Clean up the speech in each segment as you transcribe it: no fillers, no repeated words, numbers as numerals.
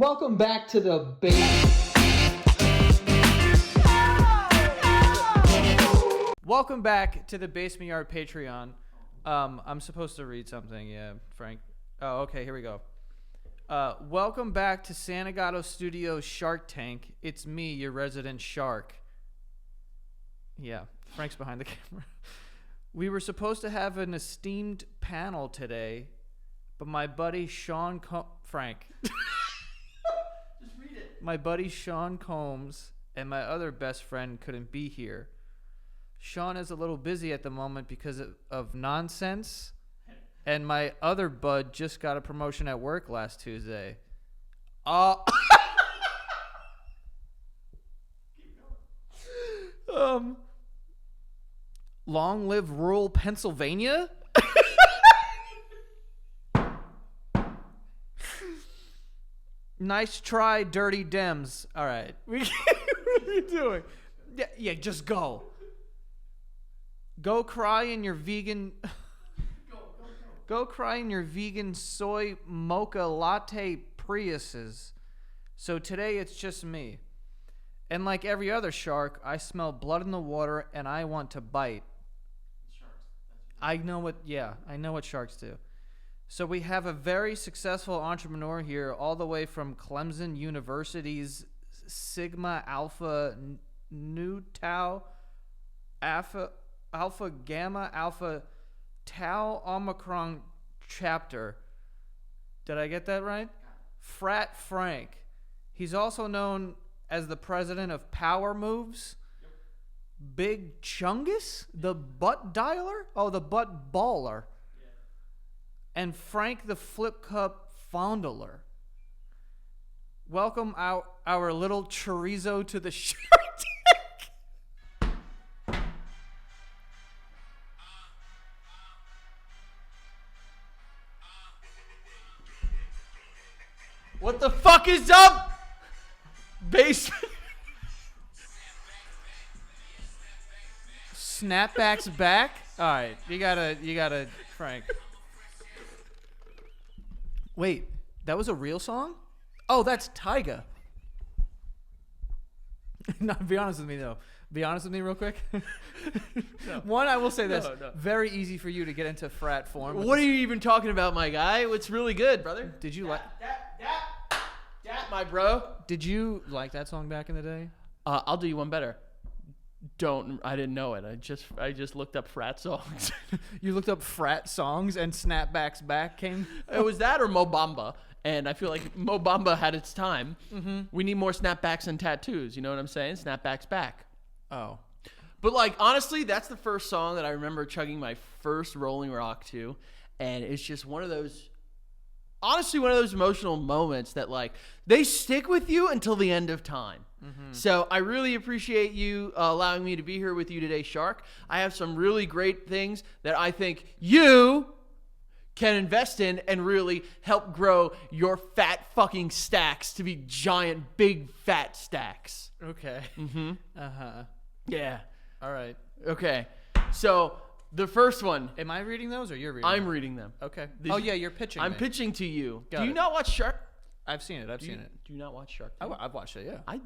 Welcome back to the base. Welcome back to the Basement Yard Patreon. I'm supposed to read something, yeah, Frank. Oh, okay, here we go. Welcome back to Santagato Studios Shark Tank. It's me, your resident shark. Yeah, Frank's behind the camera. We were supposed to have an esteemed panel today, but my buddy Sean Frank. Just read it. My buddy Sean Combs and my other best friend couldn't be here. Sean is a little busy at the moment because of nonsense, and my other bud just got a promotion at work last Tuesday. Long live rural Pennsylvania? Nice try, dirty Dems. All right. What are you doing? Yeah, just go. Go cry in your vegan... Go cry in your vegan soy mocha latte Priuses. So today it's just me. And like every other shark, I smell blood in the water and I want to bite. I know what sharks do. So we have a very successful entrepreneur here all the way from Clemson University's Sigma Alpha Nu Tau Alpha Gamma Alpha Tau Omicron chapter. Did I get that right? Frat Frank. He's also known as the president of Power Moves. Yep. Big Chungus, the butt dialer? Oh, the butt baller. Yeah. And Frank the Flip Cup fondler. Welcome our little chorizo to the Shark Tank. What the fuck is up? Basement. Snapback's back. All right, you gotta, Frank. Wait, that was a real song? Oh, that's Tyga. No, be honest with me though. Be honest with me real quick. No. One, I will say this: No. very easy for you to get into frat form. What are you even talking about, my guy? It's really good, brother. Did you like? That, my bro. Did you like that song back in the day? I'll do you one better. I didn't know it. I just looked up frat songs. You looked up frat songs and Snapback's back came. It was that or Mo Bamba, and I feel like Mo Bamba had its time. Mm-hmm. We need more snapbacks and tattoos. You know what I'm saying? Snapback's back. Oh. But like honestly, that's the first song that I remember chugging my first Rolling Rock to, and it's just one of those emotional moments that like they stick with you until the end of time. Mm-hmm. So I really appreciate you allowing me to be here with you today, Shark. I have some really great things that I think you can invest in and really help grow your fat fucking stacks to be giant, big, fat stacks. Okay. Mm-hmm. Uh-huh. Yeah. All right. Okay. So the first one. Am I reading those or you're reading I'm them? reading them. Okay. Oh, yeah, you're pitching I'm me. pitching to you. Got Do you it. not watch Shark? I've seen it. Do you not watch Shark Tank? I've watched it, yeah.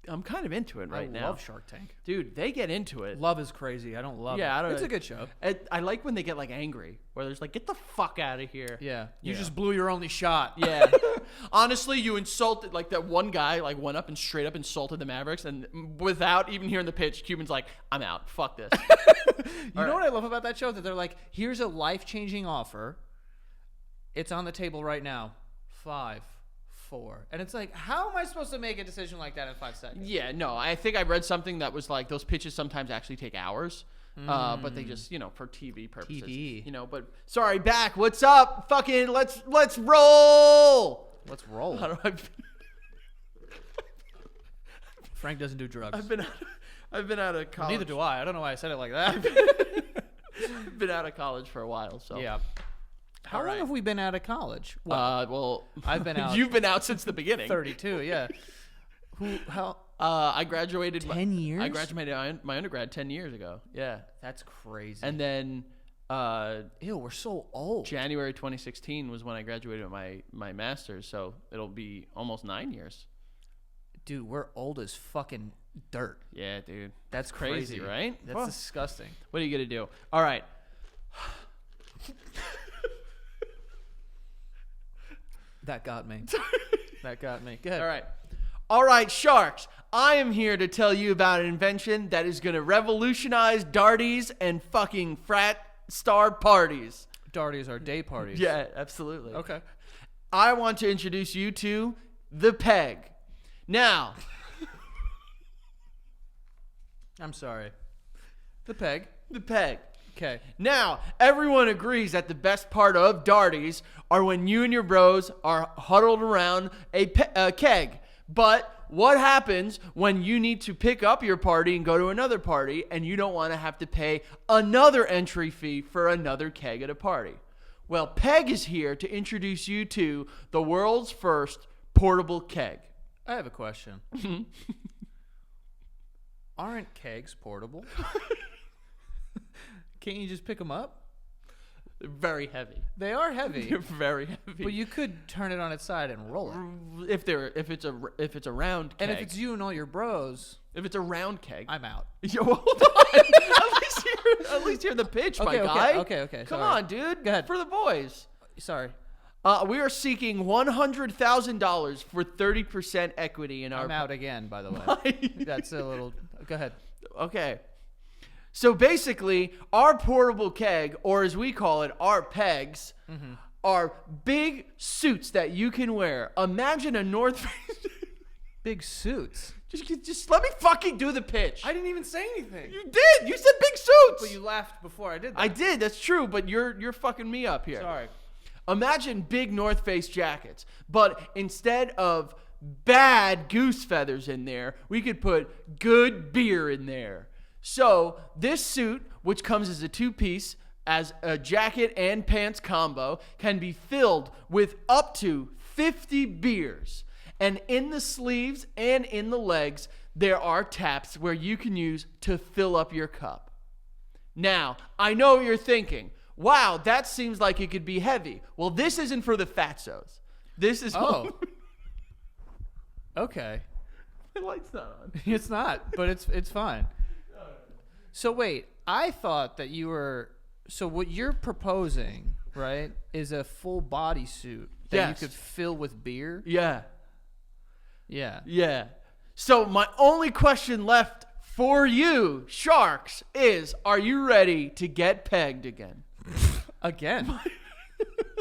I'm kind of into it right now. I love Shark Tank. Dude, they get into it. Love is crazy. I don't love it. Yeah, I don't It's know. a good show. I like when they get like angry, where there's like, get the fuck out of here. Yeah. You Yeah. just blew your only shot. Yeah. Honestly, you insulted, like that one guy like went up and straight up insulted the Mavericks, and without even hearing the pitch, Cuban's like, I'm out. Fuck this. You know what I love about that show? That they're like, here's a life-changing offer. It's on the table right now. 5, 4. And it's like, how am I supposed to make a decision like that in 5 seconds? Yeah, no, I think I read something that was like those pitches sometimes actually take hours. But they just, for TV purposes. TV. But sorry, back. What's up? Fucking let's roll. Let's roll. How do I Frank doesn't do drugs. I've been out of college. Neither do I. I don't know why I said it like that. I've been out of college for a while, so. Yeah. How long have we been out of college? Well, I've been out. You've been out since the beginning. 32, yeah. How? I graduated 10 years? I graduated my undergrad 10 years ago. Yeah. That's crazy. And then Ew, we're so old. January 2016 was when I graduated with my master's, so it'll be almost 9 years. Dude, we're old as fucking dirt. Yeah, dude. That's Crazy, right? That's Well, disgusting. what are you going to do? All right. That got me. That got me. Go ahead. All right. All right, sharks. I am here to tell you about an invention that is going to revolutionize darties and fucking frat star parties. Darties are day parties. Yeah, absolutely. Okay. I want to introduce you to the peg. Now, I'm sorry. The peg. the peg. Okay. Now, everyone agrees that the best part of darties are when you and your bros are huddled around a keg. But what happens when you need to pick up your party and go to another party and you don't want to have to pay another entry fee for another keg at a party? Well, Peg is here to introduce you to the world's first portable keg. I have a question. Aren't kegs portable? Can't you just pick them up? They're very heavy. They are heavy. They're very heavy. But you could turn it on its side and roll it. if it's a round keg. And if it's you and all your bros, if it's a round keg. I'm out. Yo, hold on. at least hear the pitch, my guy. Okay. Come Sorry. on, dude. Go ahead. For the boys. Sorry. We are seeking $100,000 for 30% equity in our. I'm out again, by the way. That's a little. Go ahead. Okay. So basically, our portable keg, or as we call it, our pegs, are big suits that you can wear. Imagine a North Face. Big suits. Just let me fucking do the pitch. I didn't even say anything. You did. You said big suits. But you laughed before I did that. I did. That's true. But you're fucking me up here. Sorry. Imagine big North Face jackets, but instead of bad goose feathers in there, we could put good beer in there. So this suit, which comes as a two-piece, as a jacket and pants combo, can be filled with up to 50 beers. And in the sleeves and in the legs, there are taps where you can use to fill up your cup. Now, I know what you're thinking. Wow, that seems like it could be heavy. Well, this isn't for the fatzos. This is... Oh. Okay. The light's not on. It's not, but it's fine. So wait, I thought that you were. So what you're proposing, right, is a full body suit that Yes. you could fill with beer. Yeah. Yeah. Yeah. So my only question left for you, sharks, is: are you ready to get pegged again? Again.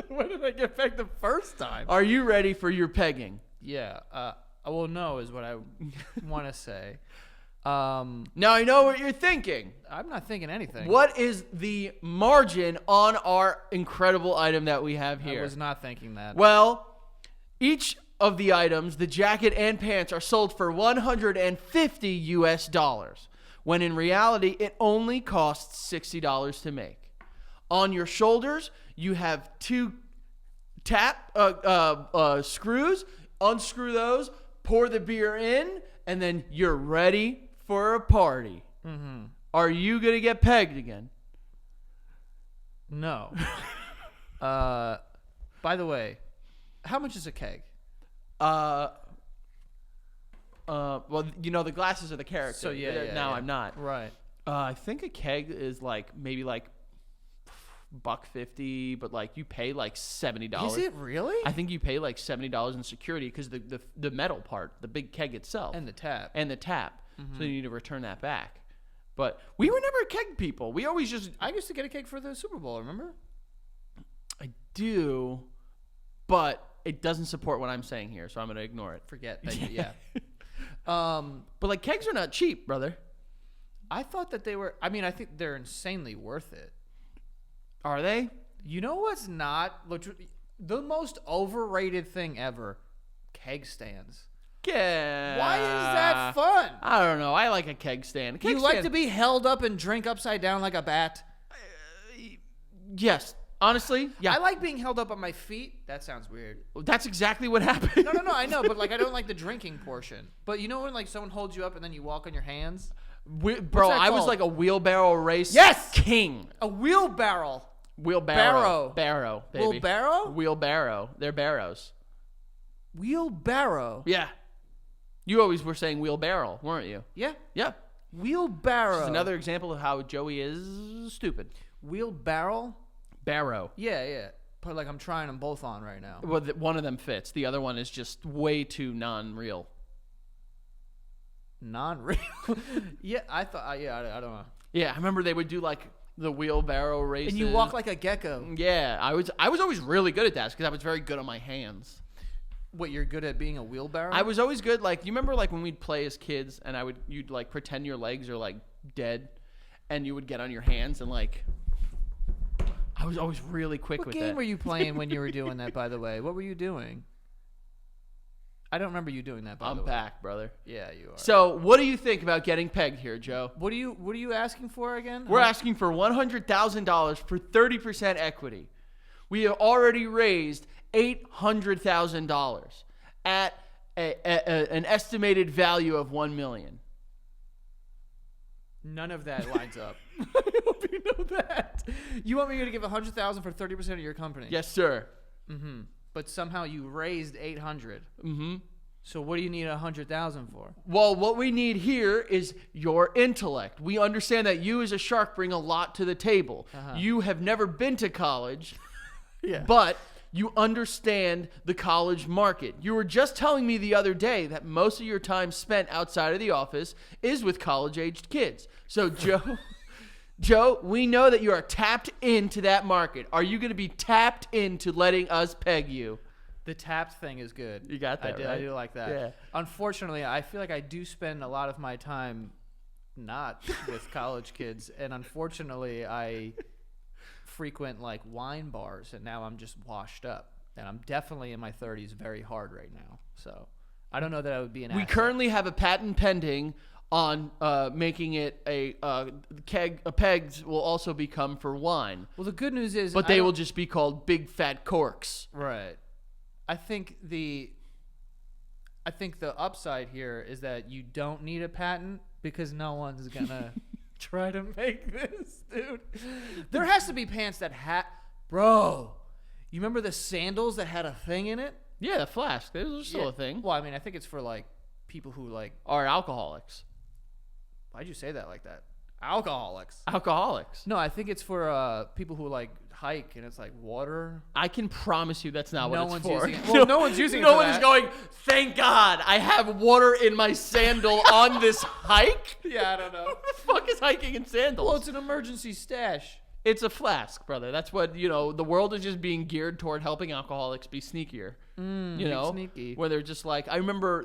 When did I get pegged the first time? Are you ready for your pegging? Yeah. Well, no is what I want to say. Now I know what you're thinking. I'm not thinking anything. What is the margin on our incredible item that we have here? I was not thinking that. Well, each of the items, the jacket and pants, are sold for $150 US, when in reality it only costs $60 to make. On your shoulders, you have two screws. Unscrew those, pour the beer in, and then you're ready for a party. Mm-hmm. Are you gonna get pegged again? No. By the way, how much is a keg? Well, you know the glasses are the character. So yeah. I'm not. Right. I think a keg is maybe $1.50, but you pay $70. Is it really? I think you pay $70 in security because the metal part, the big keg itself, And the tap. Mm-hmm. So you need to return that back. But we were never keg people. We always just. I used to get a keg for the Super Bowl. Remember? I do, but it doesn't support what I'm saying here, so I'm gonna ignore it. Forget that. Yeah. But kegs are not cheap, brother. I thought that they were. I mean, I think they're insanely worth it. Are they? You know what's not? The most overrated thing ever: keg stands. Yeah. Why is that fun? I don't know. I like a keg stand. You like to be held up and drink upside down like a bat? Yes. Honestly, yeah. I like being held up on my feet. That sounds weird. That's exactly what happened. No, I know, but I don't like the drinking portion. But you know when someone holds you up and then you walk on your hands? Bro, that I was called? like a wheelbarrow race Yes! king. A wheelbarrow. Wheelbarrow. Barrow, baby. Wheelbarrow? Wheelbarrow. They're barrows. Wheelbarrow. Yeah. You always were saying wheelbarrow, weren't you? Yeah. Yeah. Wheelbarrow. Just another example of how Joey is stupid. Wheelbarrow? Barrow. Yeah. But like I'm trying them both on right now. Well, one of them fits. The other one is just way too non-real. Non-real? Yeah, I thought, I don't know. Yeah, I remember they would do like the wheelbarrow races. And you walk like a gecko. Yeah, I was always really good at that because I was very good on my hands. What, you're good at being a wheelbarrow? I was always good. Like, you remember like when we'd play as kids and you'd like pretend your legs are like dead and you would get on your hands and like, I was always really quick What with game that. were you playing when you were doing that, by the way? What were you doing? I don't remember you doing that, by the way. I'm back, brother. Yeah, you are. So, what do you think about getting pegged here, Joe? What are you asking for again? We're asking for $100,000 for 30% equity. We have already raised $800,000 at an estimated value of $1 million. None of that lines up. I hope you know that. You want me to give $100,000 for 30% of your company? Yes, sir. Mm-hmm. But somehow you raised $800,000. Mm-hmm. So what do you need $100,000 for? Well, what we need here is your intellect. We understand that you as a shark bring a lot to the table. Uh-huh. You have never been to college, Yeah. but you understand the college market. You were just telling me the other day that most of your time spent outside of the office is with college-aged kids. So, Joe, we know that you are tapped into that market. Are you going to be tapped into letting us peg you? The tapped thing is good. You got that, I right? do like that. Yeah. Unfortunately, I feel like I do spend a lot of my time not with college kids, and unfortunately, I frequent like wine bars, and now I'm just washed up, and I'm definitely in my 30s, very hard right now. So I don't know that I would be an. We asset. currently have a patent pending on making it a keg. Pegs will also become for wine, Well, the good news is, but they will just be called big fat corks. right. I think the upside here is that you don't need a patent because no one's gonna try to make this, dude. There has to be pants that bro. You remember the sandals that had a thing in it? Yeah, the flask. Those are still a thing. Well, I mean, I think it's for like people who like. Are alcoholics. Why'd you say that like that? Alcoholics. Alcoholics. No, I think it's for people who like hike and it's like water. I can promise you that's not No what it's one's for. using it. Well, no one's using it No for one is that. going, thank God, I have water in my sandal on this hike? Yeah, I don't know. Who the fuck is hiking in sandals? Well, it's an emergency stash. It's a flask, brother. That's what, the world is just being geared toward helping alcoholics be sneakier. Sneaky. Where they're just like, I remember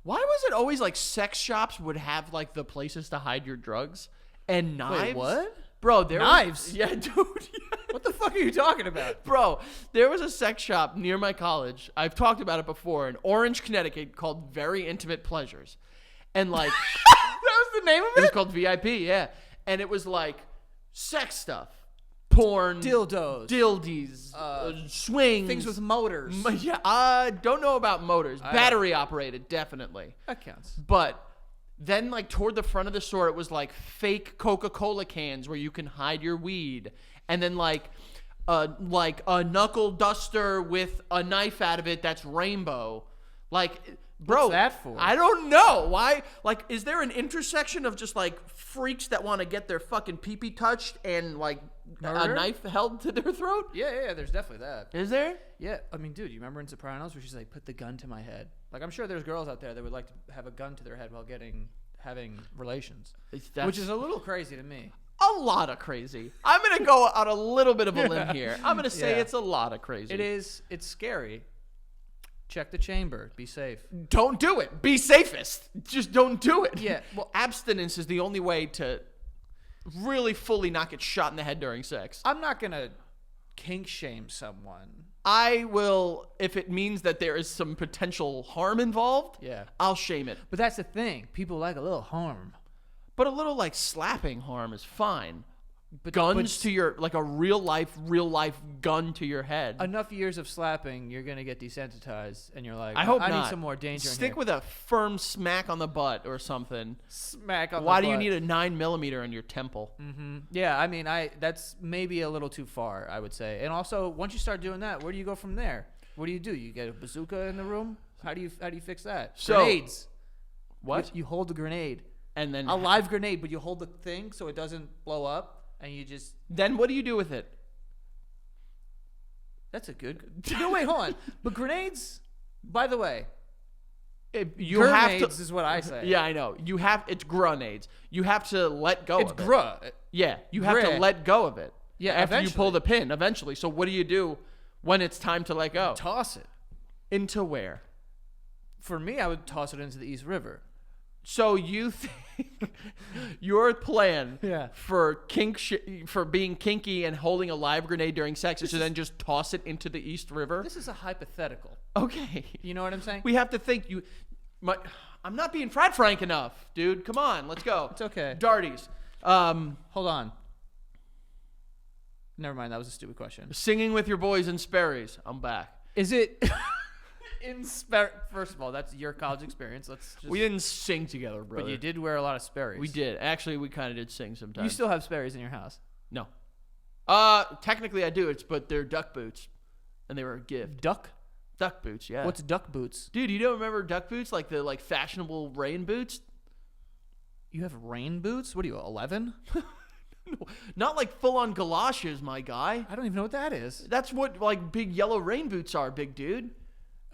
why was it always like sex shops would have like the places to hide your drugs and knives? Wait, what? Bro, Knives? Yeah, dude. Yeah. What the fuck are you talking about? Bro, there was a sex shop near my college. I've talked about it before in Orange, Connecticut called Very Intimate Pleasures. And like That was the name of it was it? called VIP, yeah. And it was like sex stuff, porn, Dildos. dildies, swings, Things with motors. Yeah, don't know about motors. Battery operated, definitely. That counts. But then, like, toward the front of the store, it was like fake Coca-Cola cans where you can hide your weed, and then like a knuckle duster with a knife out of it that's rainbow. Like, bro, What's that for? I don't know why. Like, is there an intersection of just like freaks that want to get their fucking pee-pee touched and like Murder? a knife held to their throat? Yeah, there's definitely that. Is there? Yeah, I mean, dude, you remember in Sopranos where she's like, put the gun to my head? Like, I'm sure there's girls out there that would like to have a gun to their head while having relations. Which is a little crazy to me. A lot of crazy. I'm going to go out a little bit of a limb here. I'm going to say Yeah. it's a lot of crazy. It is. It's scary. Check the chamber. Be safe. Don't do it. Be safest. Just don't do it. Yeah, well- abstinence is the only way to really fully not get shot in the head during sex. I'm not going to kink shame someone. I will, if it means that there is some potential harm involved, Yeah. I'll shame it. But that's the thing. People like a little harm. But a little like slapping harm is fine. guns to your, like a real life gun to your head. Enough years of slapping, you're gonna get desensitized, and you're like, I hope I not. need some more danger. Stick in here. with a firm smack on the butt or something. Smack on. Why the do you butt. need a 9mm on your temple? Yeah, I mean, that's maybe a little too far, I would say. And also, once you start doing that, where do you go from there? What do? You get a bazooka in the room? How do you fix that? So- Grenades. What? You hold the grenade, And then a live grenade, but you hold the thing so it doesn't blow up, and you just. then what do you do with it? That's a good. No, wait, hold on. But grenades, by the way, You have grenades to. is what I say. Yeah, I know. It's grenades. You have to let go It's of it. gruh. Yeah, you have to Grit. let go of it. Yeah, after you eventually. pull the pin, eventually. So what do you do when it's time to let go? Toss it. Into where? For me, I would toss it into the East River. So you think your plan Yeah. for for being kinky and holding a live grenade during sex is to then just toss it into the East River? This is a hypothetical. Okay. You know what I'm saying? We have to think I'm not being frat frank enough, dude. Come on, let's go. It's okay. Darties. Hold on. Never mind. That was a stupid question. Singing with your boys in Sperry's. I'm back. Is it First of all, that's your college experience. Let's just. We didn't sing together, brother. But you did wear a lot of Sperry's. We did. Actually, we kind of did sing sometimes. You still have Sperry's in your house. No. Technically I do. But they're duck boots, and they were a gift. Duck? Duck boots, yeah. What's duck boots? Dude, you don't remember duck boots, like the fashionable rain boots? You have rain boots? What are you, 11? No, not like full on galoshes, my guy. I don't even know what that is. That's what like big yellow rain boots are, big dude.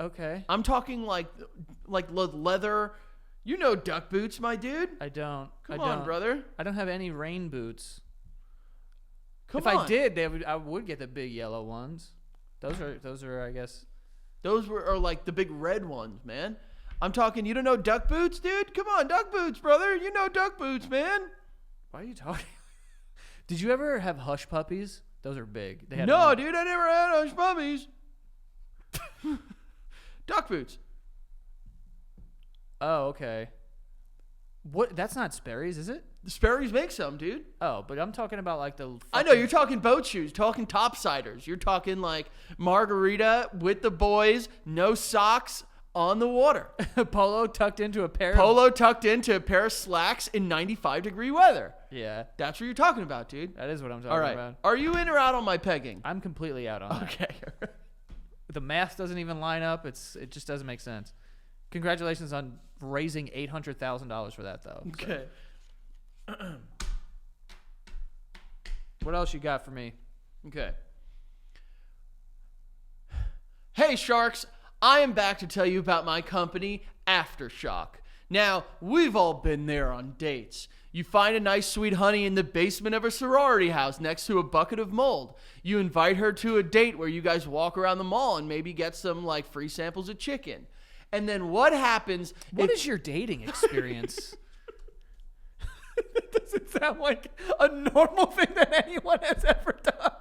Okay. I'm talking like leather. You know duck boots, my dude. I don't. Come on, brother. I don't have any rain boots. Come if on. I did, I would get the big yellow ones. Those are I guess. Those are like the big red ones, man. I'm talking. You don't know duck boots, dude? Come on, duck boots, brother. You know duck boots, man. Why are you talking? Did you ever have hush puppies? Those are big. They had No, dude, I never had hush puppies. Duck boots. Oh, okay. What? That's not Sperry's, is it? The Sperry's make some, dude. Oh, but I'm talking about like the. I know, you're talking boat shoes, talking topsiders. You're talking like margarita with the boys, no socks, on the water. Polo tucked into a pair. Polo tucked into a pair of slacks in 95-degree weather. Yeah, That's what you're talking about, dude. that is what I'm talking All right. about. Are you in or out on my pegging? I'm completely out on that. Okay. The math doesn't even line up. It just doesn't make sense. Congratulations on raising $800,000 for that, though. So. Okay. What else you got for me? Okay. Hey, Sharks. I am back to tell you about my company, Aftershock. Now, we've all been there on dates. You find a nice sweet honey in the basement of a sorority house next to a bucket of mold. You invite her to a date where you guys walk around the mall and maybe get some like free samples of chicken. And then what happens? What is your dating experience? That doesn't sound like a normal thing that anyone has ever done.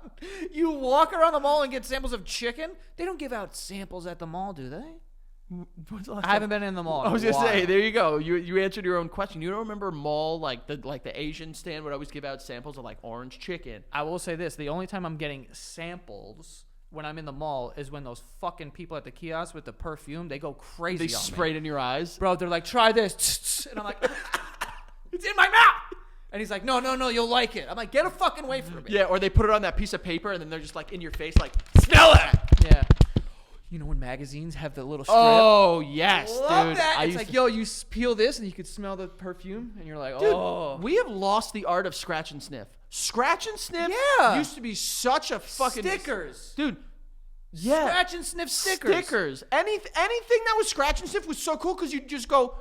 You walk around the mall and get samples of chicken? They don't give out samples at the mall, do they? I haven't been in the mall. I was in a gonna say, while. there you go. You answered your own question. You don't remember mall like the Asian stand would always give out samples of like orange chicken. I will say this: the only time I'm getting samples when I'm in the mall is when those fucking people at the kiosk with the perfume, they go crazy They on spray me. it in your eyes. Bro, they're like, try this. And I'm like, it's in my mouth. And he's like, no, you'll like it. I'm like, get a fucking way from me. Yeah, or they put it on that piece of paper and then they're just like in your face, like, smell it. Yeah. You know when magazines have the little strip? Oh yes, Love dude. that. It's used like, to- yo, you peel this and you could smell the perfume, and you're like, Dude, oh. we have lost the art of scratch and sniff. Scratch and sniff Yeah. used to be such a fucking Stickers. dude. Yeah, Scratch and sniff stickers. Stickers. Anything that was scratch and sniff was so cool because you just go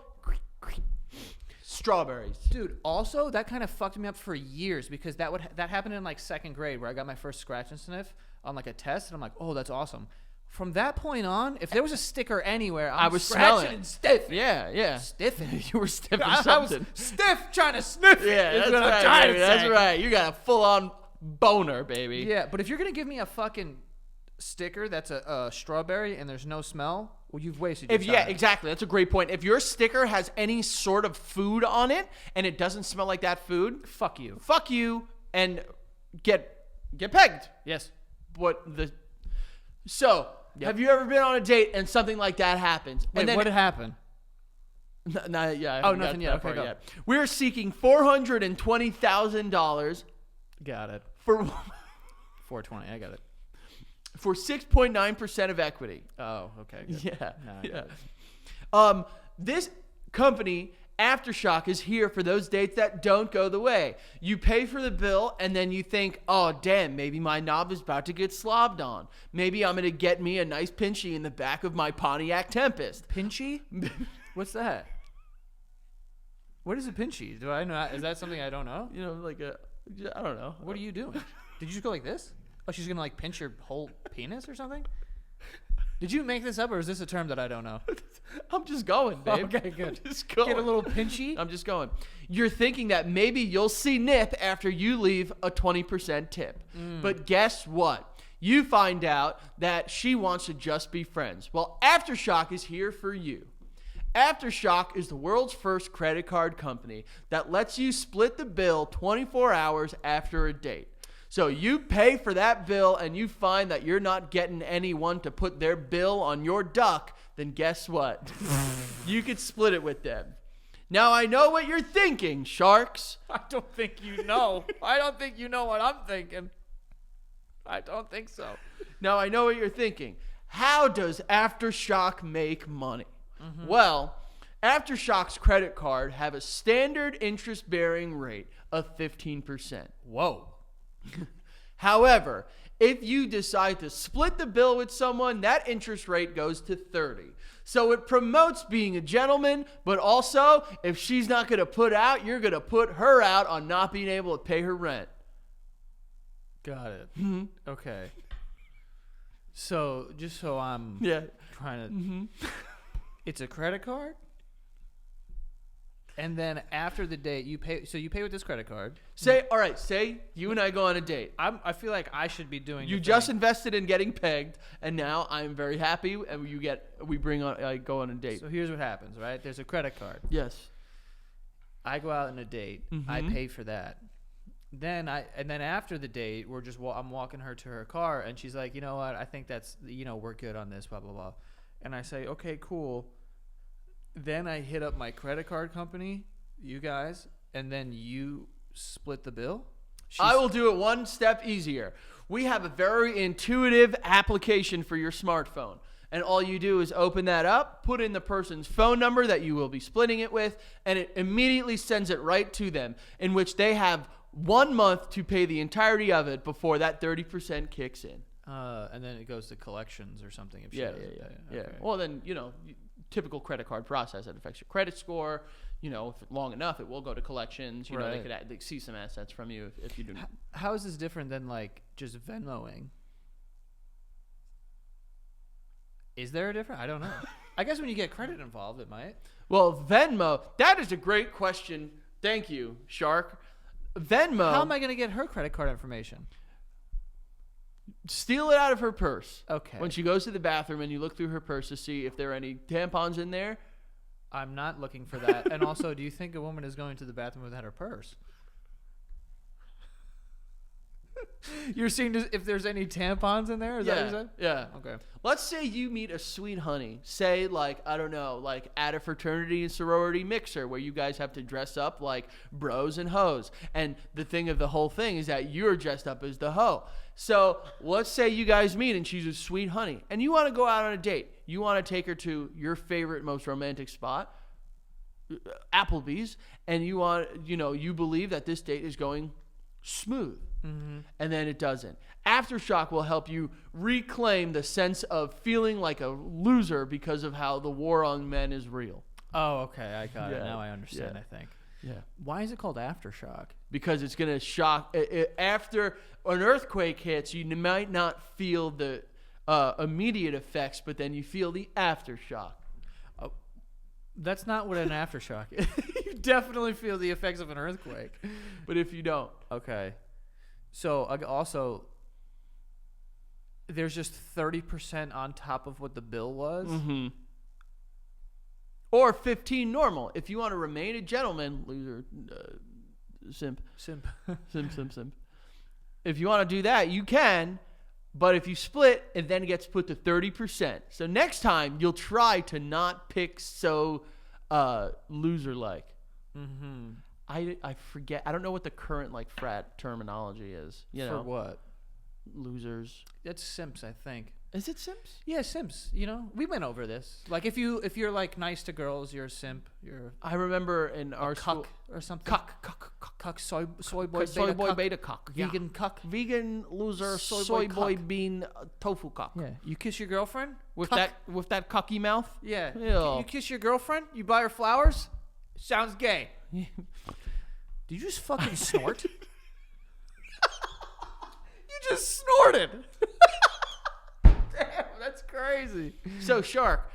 strawberries. Dude, also, that kind of fucked me up for years because that happened in like second grade where I got my first scratch and sniff on like a test, and I'm like, oh, that's awesome. From that point on, if there was a sticker anywhere, I was smelling scratching and stiff. Yeah. Stiffing. You were stiff I or something. was stiff trying to sniff. Yeah, is that's what I'm right, trying baby. to That's say. right. You got a full-on boner, baby. Yeah, but if you're going to give me a fucking sticker that's a strawberry and there's no smell, well, you've wasted your time. Yeah, exactly. That's a great point. If your sticker has any sort of food on it and it doesn't smell like that food, Fuck you. fuck you. And get pegged. Yes. Have you ever been on a date and something like that happens? Wait, what had happened? Nothing yet. Nothing yet. Okay, go. We're seeking $420,000 Got it. for 420. I got it. for 6.9% of equity. Oh, okay. Good. Yeah. No, I got it. This company, Aftershock, is here for those dates that don't go the way. You pay for the bill, and then you think, oh, damn, maybe my knob is about to get slobbed on. Maybe I'm going to get me a nice pinchy in the back of my Pontiac Tempest. Pinchy? What's that? What is a pinchy? Do I know? Is that something I don't know? You know, like I don't know. What are you doing? Did you just go like this? Oh, she's gonna like pinch your whole penis or something? Did you make this up, or is this a term that I don't know? I'm just going, babe. Okay, good. I'm just going. Get a little pinchy? I'm just going. You're thinking that maybe you'll see Nip after you leave a 20% tip. But guess what? You find out that she wants to just be friends. Well, Aftershock is here for you. Aftershock is the world's first credit card company that lets you split the bill 24 hours after a date. So you pay for that bill and you find that you're not getting anyone to put their bill on your duck, then guess what? You could split it with them. Now I know what you're thinking, sharks. I don't think you know. I don't think you know what I'm thinking. I don't think so. Now I know what you're thinking. How does Aftershock make money? Well, Aftershock's credit card have a standard interest-bearing rate of 15%. Whoa. However, if you decide to split the bill with someone, that interest rate goes to 30. So it promotes being a gentleman, but also if she's not going to put out, you're going to put her out on not being able to pay her rent. Got it. Okay. So just so I'm trying to... It's a credit card? And then after the date, you pay. So you pay with this credit card. Say you and I go on a date. I feel like I should be doing. You just invested in getting pegged, and now I'm very happy. And I go on a date. So here's what happens, right? There's a credit card. Yes. I go out on a date. I pay for that. Then after the date, I'm walking her to her car, and she's like, you know what? I think that's we're good on this. Blah blah blah. And I say, okay, cool. Then I hit up my credit card company, you guys, and then you split the bill? I will do it one step easier. We have a very intuitive application for your smartphone. And all you do is open that up, put in the person's phone number that you will be splitting it with, and it immediately sends it right to them, in which they have 1 month to pay the entirety of it before that 30% kicks in. And then it goes to collections or something. If she Yeah. Okay. Well, then, typical credit card process that affects your credit score. If long enough, it will go to collections. Right. They could see some assets from you if you do. How is this different than like just Venmoing? Is there a difference? I don't know. I guess when you get credit involved, it might. Well, Venmo, that is a great question. Thank you, Shark. Venmo. How am I going to get her credit card information? Steal it out of her purse. Okay. When she goes to the bathroom and you look through her purse to see if there are any tampons in there. I'm not looking for that. And also, do you think a woman is going to the bathroom without her purse? You're seeing if there's any tampons in there? Is that what you said? Yeah. Okay. Let's say you meet a sweet honey. Say, at a fraternity and sorority mixer where you guys have to dress up like bros and hoes. And the thing of the whole thing is that you're dressed up as the hoe. So let's say you guys meet and she's a sweet honey. And you want to go out on a date. You want to take her to your favorite, most romantic spot, Applebee's. And you believe that this date is going smooth. And then it doesn't. Aftershock will help you reclaim the sense of feeling like a loser because of how the war on men is real. Oh, okay. I got it. Now I understand, I think. Yeah. Why is it called Aftershock? Because it's going to shock. After an earthquake hits, you might not feel the immediate effects, but then you feel the aftershock. Oh, that's not what an aftershock is. You definitely feel the effects of an earthquake. But if you don't. Okay. So also, there's just 30% on top of what the bill was. Or 15 normal. If you want to remain a gentleman, loser, simp. If you want to do that, you can. But if you split, it then gets put to 30%. So next time, you'll try to not pick so loser-like. Mm-hmm. I forget. I don't know what the current like frat terminology is. You know, For what? losers. That's simps, I think. Is it simps? Yeah, simps. You know, we went over this. Like, if you're like nice to girls, you're a simp. You're I remember in our school, cuck or something. Cuck, soy boy, soy boy cuck, beta cock, vegan cuck. vegan loser, Soy soy boy boy cock. bean tofu cock. Yeah, you kiss your girlfriend With Cuck. that cocky mouth. Yeah, Ew. you kiss your girlfriend. You buy her flowers. Sounds gay. Did you just fucking snort? You just snorted. Damn, that's crazy. So Shark,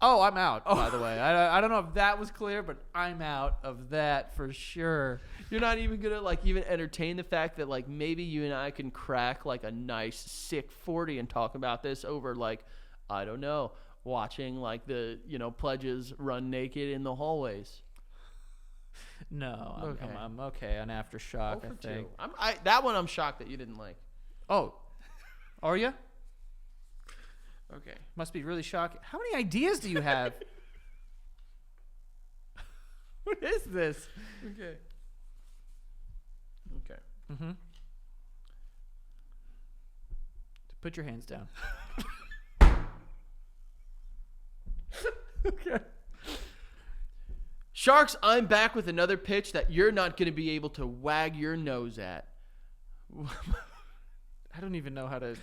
Oh, I'm out, by the way. I don't know if that was clear, but I'm out of that for sure. you're not even gonna like even entertain the fact that like maybe you and I can crack like a nice sick 40 and talk about this over like I don't know, watching like the pledges run naked in the hallways. No, Okay. I'm okay on Aftershock, I think. That one I'm shocked that you didn't like. Oh, are you? Okay. Must be really shocking. How many ideas do you have? What is this? Okay. Okay. Mm-hmm. Put your hands down. Okay. Sharks, I'm back with another pitch that you're not going to be able to wag your nose at. I don't even know how to.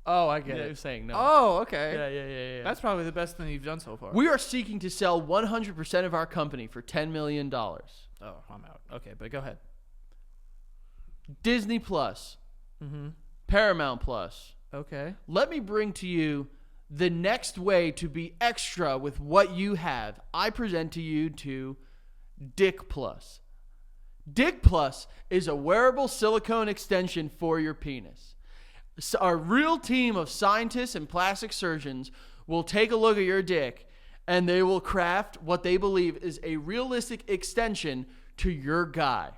Oh, I get Yeah, it. you're saying no. Oh, okay. Yeah. That's probably the best thing you've done so far. We are seeking to sell 100% of our company for $10 million. Oh, I'm out. Okay, but go ahead. Disney Plus, Mm-hmm. Paramount Plus. Okay. Let me bring to you the next way to be extra with what you have. I present to you Dick Plus. Dick Plus is a wearable silicone extension for your penis. So our real team of scientists and plastic surgeons will take a look at your dick and they will craft what they believe is a realistic extension to your guy.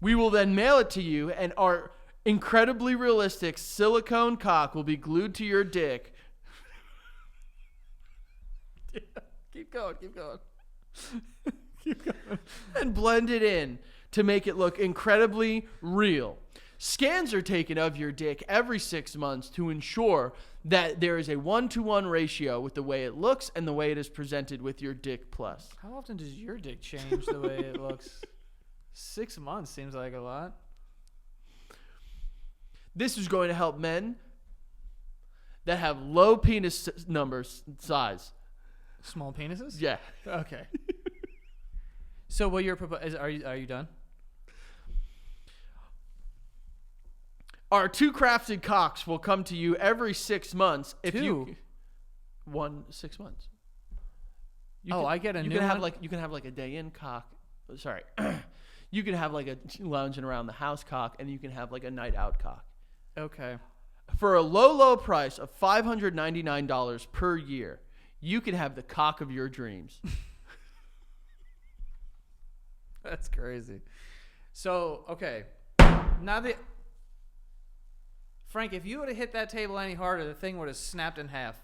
We will then mail it to you, and our incredibly realistic silicone cock will be glued to your dick. Keep going. Keep going. And blended in to make it look incredibly real. Scans are taken of your dick every 6 months to ensure that there is a 1-to-1 ratio with the way it looks and the way it is presented with your Dick Plus. How often does your dick change the way it looks? 6 months seems like a lot. This is going to help men that have low penis size. Small penises? Yeah. Okay. So what you're proposing? Are you done? Our 2 crafted cocks will come to you every 6 months. If 2? you 6 months. I get a you new can have one? you can have like a day in cock. Sorry. You can have like a lounging around the house cock, and you can have like a night out cock. Okay. For a low price of $599 per year, you can have the cock of your dreams. That's crazy. So, okay. Now Frank, if you would have hit that table any harder, the thing would have snapped in half.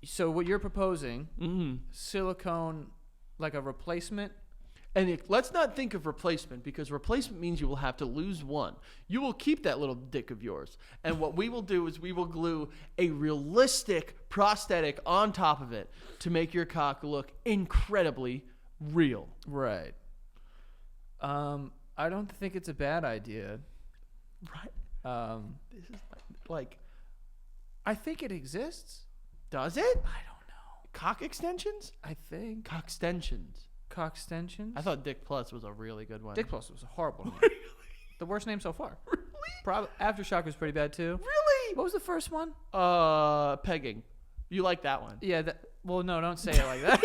So what you're proposing, silicone, like a replacement? And let's not think of replacement, because replacement means you will have to lose one. You will keep that little dick of yours. And what we will do is we will glue a realistic prosthetic on top of it to make your cock look incredibly real. Right. I don't think it's a bad idea. Right? This is like, I think it exists. does it? I don't know. Cock extensions? I think Cock extensions. cock extensions. I thought Dick Plus was a really good one. Dick Plus was a horrible name. Really? The worst name so far. Really? Probably Aftershock was pretty bad too. Really? What was the first one? Pegging. You like that one? Yeah. Well, no, don't say it like that.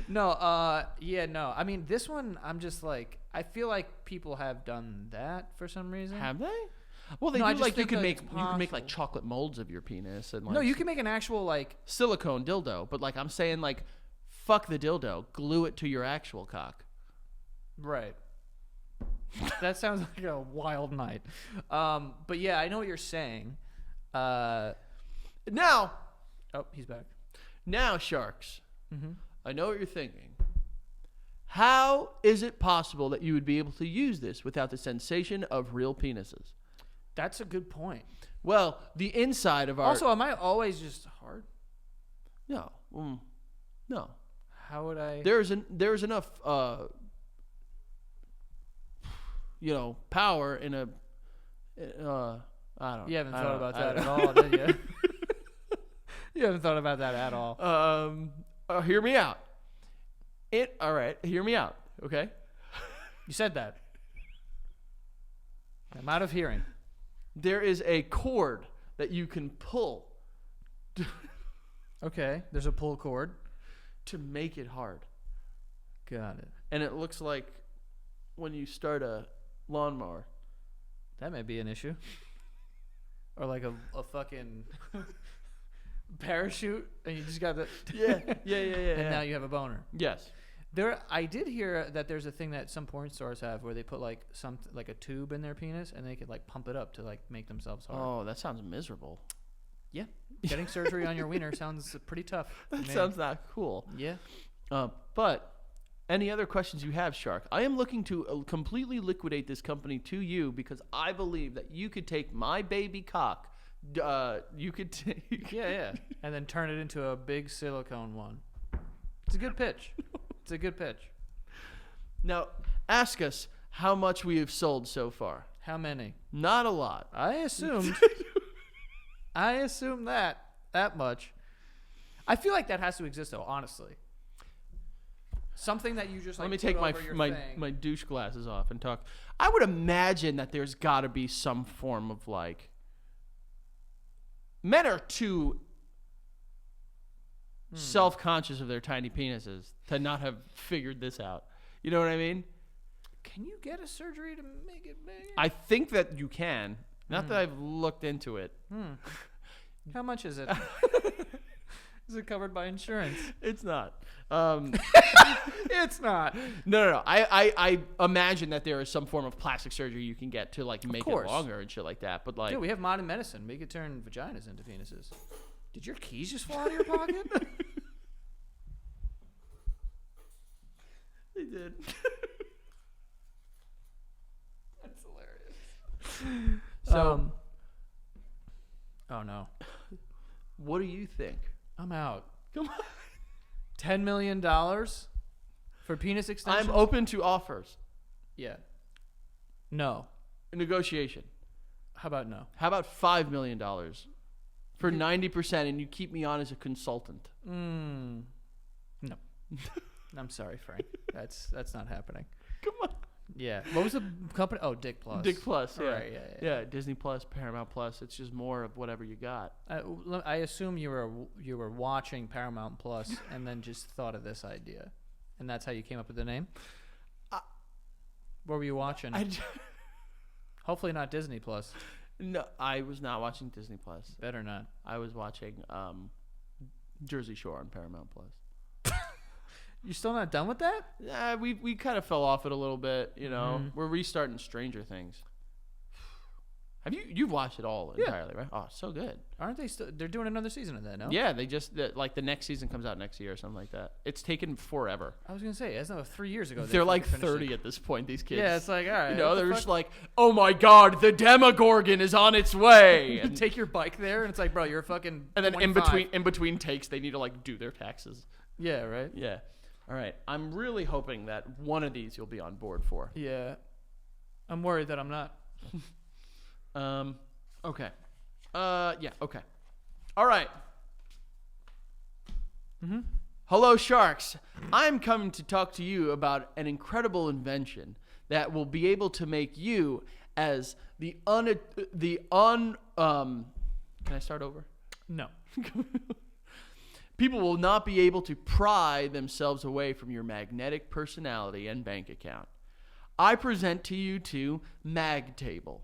No. Yeah. No. I mean, this one, I'm just like, I feel like people have done that for some reason. Have they? Well, they No, I do just like you think, can like, make it's you can make like possible. chocolate molds of your penis and like No, you can make an actual like. silicone dildo, but like I'm saying like fuck the dildo, glue it to your actual cock. Right. That sounds like a wild night. But yeah, I know what you're saying. Now, Oh, he's back. now, Sharks, Mm-hmm. I know what you're thinking. How is it possible that you would be able to use this without the sensation of real penises? That's a good point. Well, the inside of our... Also, am I always just hard? No. No. How would I? There's enough, power in a... I don't. You haven't I thought don't- about I that at don't- all, did you? You haven't thought about that at all. Hear me out. All right. Hear me out. Okay. You said that. I'm out of hearing. There is a cord that you can pull Okay, there's a pull cord. to make it hard, Got it. and it looks like when you start a lawnmower. That may be an issue. Or like a fucking parachute, and you just got the Yeah. and now you have a boner. Yes. I did hear that there's a thing that some porn stars have where they put like a tube in their penis and they could like pump it up to like make themselves hard. Oh, that sounds miserable. Yeah, getting surgery on your wiener sounds pretty tough. to That me. sounds not cool. Yeah. But any other questions you have, Shark? I am looking to completely liquidate this company to you because I believe that you could take my baby cock. You could take. Yeah, and then turn it into a big silicone one. It's a good pitch. It's a good pitch. Now, ask us how much we have sold so far. How many? Not a lot. I assumed. I assumed that much. I feel like that has to exist though, honestly. Something that you just like Let me put take over your thing. my douche glasses off and talk. I would imagine that there's got to be some form of like. Men are too self-conscious of their tiny penises to not have figured this out. You know what I mean? Can you get a surgery to make it bigger? I think that you can. Not that I've looked into it. How much is it? Is it covered by insurance? It's not. It's not. No. I imagine that there is some form of plastic surgery you can get to like make it course. longer and shit like that. But like, Dude, we have modern medicine. We could turn vaginas into penises. Did your keys just fall out of your pocket? they did. That's hilarious. So, oh no, What do you think? I'm out. Come on. $10 million for penis extension? I'm open to offers. Yeah. No. Negotiation. How about no? How about $5 million for 90%, and you keep me on as a consultant? No. I'm sorry, Frank. That's not happening. Come on. Yeah. What was the company? Oh, Dick Plus. Dick Plus, yeah. Right, yeah. Disney Plus, Paramount Plus. It's just more of whatever you got. I assume you were watching Paramount Plus and then just thought of this idea, and that's how you came up with the name. What were you watching? Hopefully not Disney Plus. No, I was not watching Disney Plus. Better not. I was watching Jersey Shore on Paramount Plus. You still not done with that? We kind of fell off it a little bit. You know, we're restarting Stranger Things. Have you've watched it all entirely, right? Oh, so good. Aren't they still? They're doing another season of that, no? Yeah, they just like the next season comes out next year or something like that. It's taken forever. I was gonna say, it's not 3 years ago. They're like finished 30 it. at this point. These kids. Yeah, it's like all right. You know, what they're the just fuck? like, oh my god, the Demogorgon is on its way. And, Take your bike there, and it's like, bro, you're fucking. and then 25. in between takes, they need to like do their taxes. Yeah, right. Yeah. All right. I'm really hoping that one of these you'll be on board for. Yeah, I'm worried that I'm not. Okay. Yeah. Okay. All right. Hello, Sharks. I'm coming to talk to you about an incredible invention that will be able to make you as Can I start over? No. People will not be able to pry themselves away from your magnetic personality and bank account. I present to you MagTable.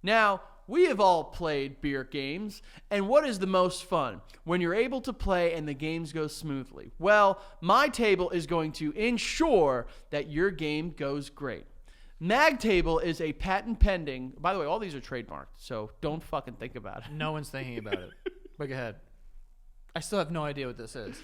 Now, we have all played beer games, and what is the most fun? When you're able to play and the games go smoothly. Well, my table is going to ensure that your game goes great. Mag table is a patent pending. By the way, all these are trademarked, so don't fucking think about it. No one's thinking about it. But go ahead. I still have no idea what this is.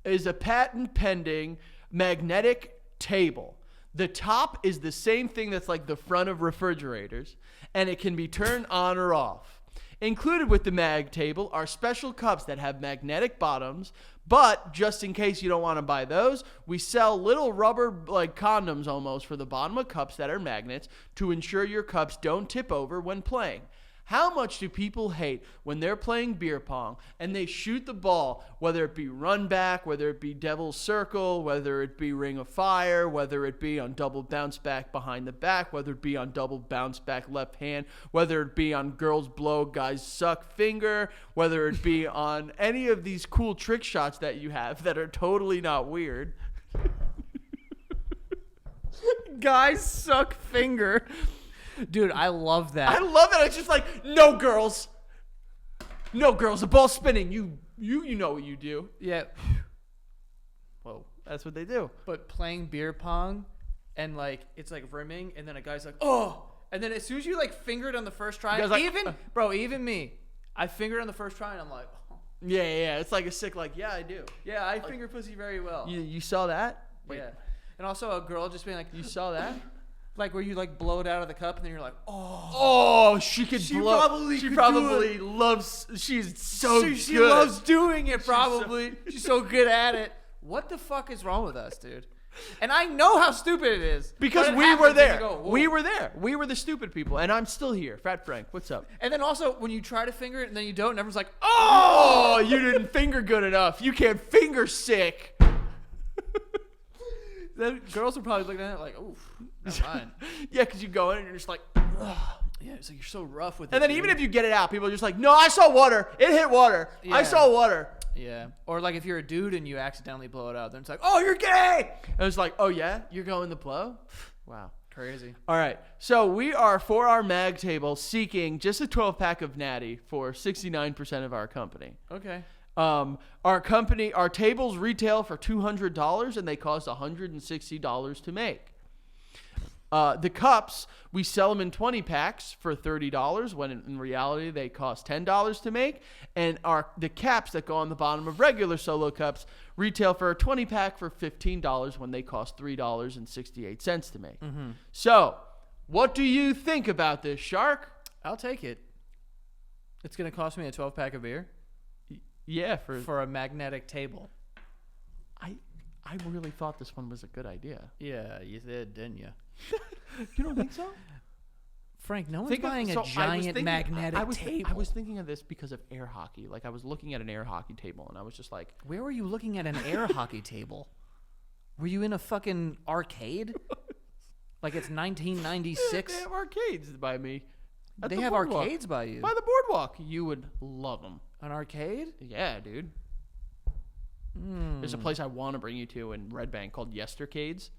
Is a patent pending magnetic table. The top is the same thing that's like the front of refrigerators, and it can be turned on or off. Included with the mag table are special cups that have magnetic bottoms, but just in case you don't want to buy those, we sell little rubber like condoms almost for the bottom of cups that are magnets to ensure your cups don't tip over when playing. How much do people hate when they're playing beer pong and they shoot the ball, whether it be run back, whether it be devil's circle, whether it be ring of fire, whether it be on double bounce back behind the back, whether it be on double bounce back left hand, whether it be on girls blow, guys suck finger, whether it be on any of these cool trick shots that you have that are totally not weird. Guys suck finger. Dude, I love that. I love that. It's just like, no girls. No girls. The ball's spinning. You know what you do. Yeah. Whoa. That's what they do. But playing beer pong and like it's like rimming and then a guy's like, oh, and then as soon as you like finger it on the first try, The guy's like, even me, I fingered on the first try and I'm like, oh. Yeah. It's like a sick, like, yeah, I do. Yeah, I finger pussy very well. You saw that? Wait. Yeah. And also a girl just being like, You saw that? like where you like blow it out of the cup and then you're like, oh. Oh, she could She blow. probably She could probably loves. She's so good. She loves doing it probably. She's so good at it. What the fuck is wrong with us, dude? And I know how stupid it is. Because but it we happens were and you there. go, whoa. We were there. We were the stupid people. And I'm still here. Frat Frank, what's up? And then also when you try to finger it and then you don't, and everyone's like, Oh, you didn't finger good enough. You can't finger sick. then girls are probably looking at it like, oof, never mind. Yeah, because you go in and you're just like, ugh. Yeah, it's like you're so rough with it. And then dude. even if you get it out, people are just like, no, I saw water. It hit water. Yeah. I saw water. Yeah. Or like if you're a dude and you accidentally blow it out, then it's like, oh, you're gay. And it's like, oh, yeah? You're going to blow? Wow. Crazy. All right. So we are, for our mag table, seeking just a 12-pack of Natty for 69% of our company. Okay. Our tables retail for $200 and they cost $160 to make. The cups, we sell them in 20 packs for $30 when in reality they cost $10 to make. And the caps that go on the bottom of regular solo cups retail for a 20 pack for $15 when they cost $3.68 to make. Mm-hmm. So, what do you think about this, Shark? I'll take it. It's going to cost me a 12-pack of beer Yeah, for a magnetic table. I really thought this one was a good idea. Yeah, you did, didn't you? You don't think so? Frank, no one's buying a giant magnetic table. I was thinking of this because of air hockey. Like I was looking at an air hockey table and I was just like, where were you looking at an air hockey table? Were you in a fucking arcade? Like it's 1996? They have arcades by me. They have arcades by you? By the boardwalk. You would love them. An arcade? Yeah, dude. There's a place I want to bring you to in Red Bank called Yestercades.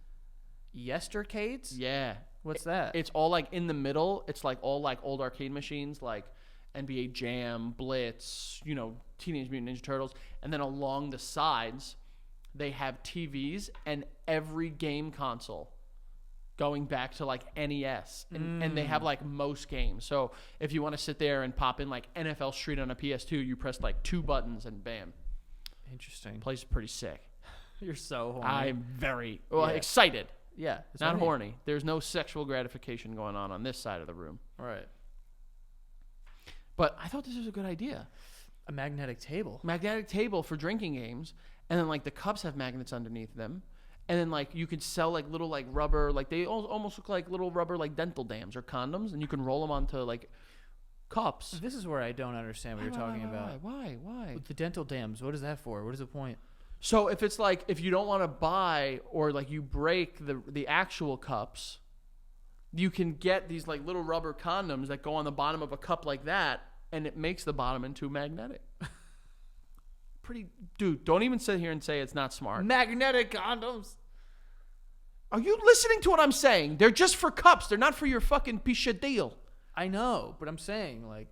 Yestercades? Yeah. What's that? It's all like in the middle. It's like all like old arcade machines like NBA Jam, Blitz, Teenage Mutant Ninja Turtles. And then along the sides, they have TVs and every game console going back to like NES. And they have like most games. So if you want to sit there and pop in like NFL Street on a PS2, you press like 2 buttons and bam. Interesting. Place is pretty sick. You're so horny. I'm very excited. Yeah. Not horny. There's no sexual gratification going on this side of the room. All right. But I thought this was a good idea. A magnetic table. Magnetic table for drinking games. And then like the cups have magnets underneath them. And then like you could sell like little like rubber, like they almost look like little rubber like dental dams or condoms. And you can roll them onto like cups. This is where I don't understand what you're talking about. Why? With the dental dams, what is that for? What is the point? So if it's like, if you don't want to buy or like you break the actual cups, you can get these like little rubber condoms that go on the bottom of a cup like that, and it makes the bottom into magnetic. Dude, don't even sit here and say it's not smart. Magnetic condoms. Are you listening to what I'm saying? They're just for cups. They're not for your fucking piece of deal. I know, but I'm saying, like,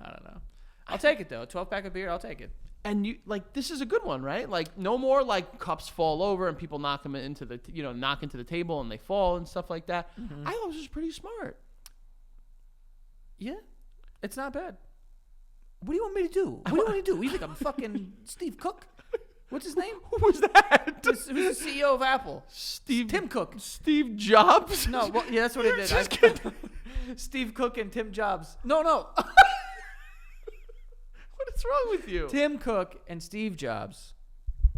I don't know. I'll take it though. A 12-pack of beer, I'll take it. And you like this is a good one, right? Like no more like cups fall over and people knock them into the knock into the table and they fall and stuff like that. I thought this was pretty smart. Yeah, it's not bad. What do you want me to do? What do you want me to do? You think I'm fucking Steve Cook? What's his name? Who was that? Who's the CEO of Apple? Tim Cook. Steve Jobs? No, well, yeah, that's what it did. Steve Cook and Tim Jobs. No. What is wrong with you? Tim Cook and Steve Jobs.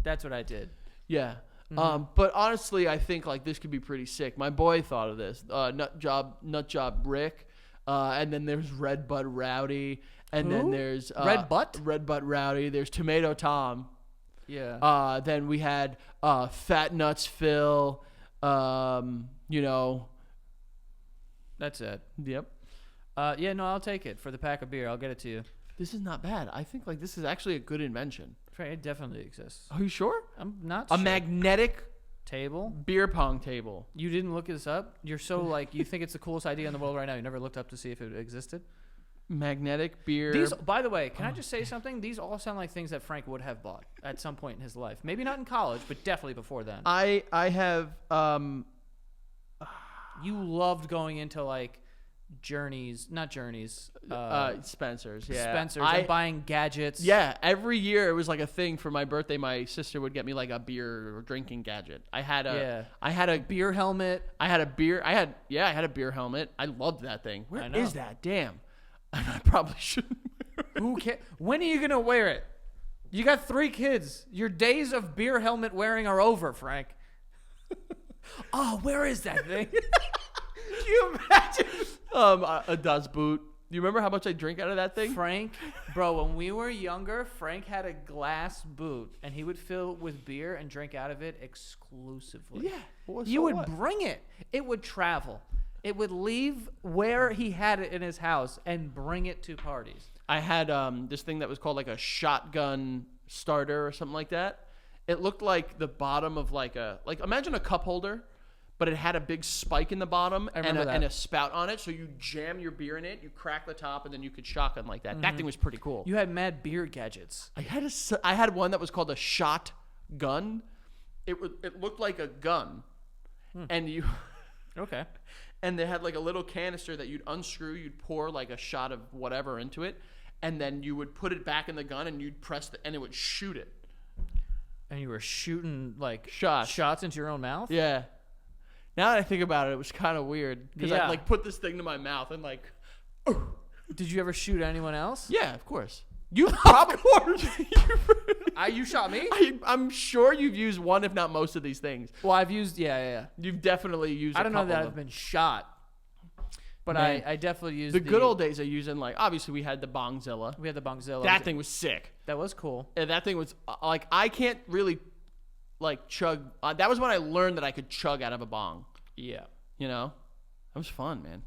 That's what I did. Yeah. But honestly, I think like this could be pretty sick. My boy thought of this. Nut job Rick. And then there's Red Butt Rowdy. And then there's Red Butt Rowdy. There's Tomato Tom. Yeah. Then we had Fat Nuts Phil. That's it. Yep. Yeah, no, I'll take it for the pack of beer. I'll get it to you. This is not bad. I think like this is actually a good invention. It definitely exists. Are you sure? I'm not A sure. magnetic Table? beer pong table. You didn't look this up? You're so like, you think it's the coolest idea in the world right now. You never looked up to see if it existed? Magnetic beer. These, by the way, can I just say something? These all sound like things that Frank would have bought at some point in his life. Maybe not in college, but definitely before then. I have You loved going into like Spencer's, yeah. Spencer's and buying gadgets. Yeah, every year it was like a thing for my birthday. My sister would get me like a beer or drinking gadget. I had a beer helmet. I had a beer helmet. I loved that thing. Where is that? Damn. I probably shouldn't. Who cares? When are you gonna wear it? You got 3 kids. Your days of beer helmet wearing are over, Frank. Oh, where is that thing? Can you imagine? A Das Boot. Do you remember how much I drink out of that thing? Frank, bro, when we were younger, Frank had a glass boot, and he would fill it with beer and drink out of it exclusively. Yeah. You would bring it. It would travel. It would leave where he had it in his house and bring it to parties. I had this thing that was called like a shotgun starter or something like that. It looked like the bottom of like imagine a cup holder, but it had a big spike in the bottom and a spout on it. So you jam your beer in it, you crack the top, and then you could shotgun like that. Mm-hmm. That thing was pretty cool. You had mad beer gadgets. I had one that was called a shot gun. It looked like a gun, and you okay. And they had like a little canister that you'd unscrew. You'd pour like a shot of whatever into it, and then you would put it back in the gun, and you'd press and it would shoot it. And you were shooting like shots into your own mouth? Yeah. Now that I think about it, it was kind of weird because I like put this thing to my mouth and like. Did you ever shoot anyone else? Yeah, of course. You probably. You shot me? I'm sure you've used one, if not most of these things. Well, I've used You've definitely used. I don't know that I've been shot, but I definitely used the good old days of using like obviously we had the Bongzilla. We had the Bongzilla. That thing was sick. That was cool. And that thing was like I can't really like chug. That was when I learned that I could chug out of a bong. Yeah. You know, that was fun, man.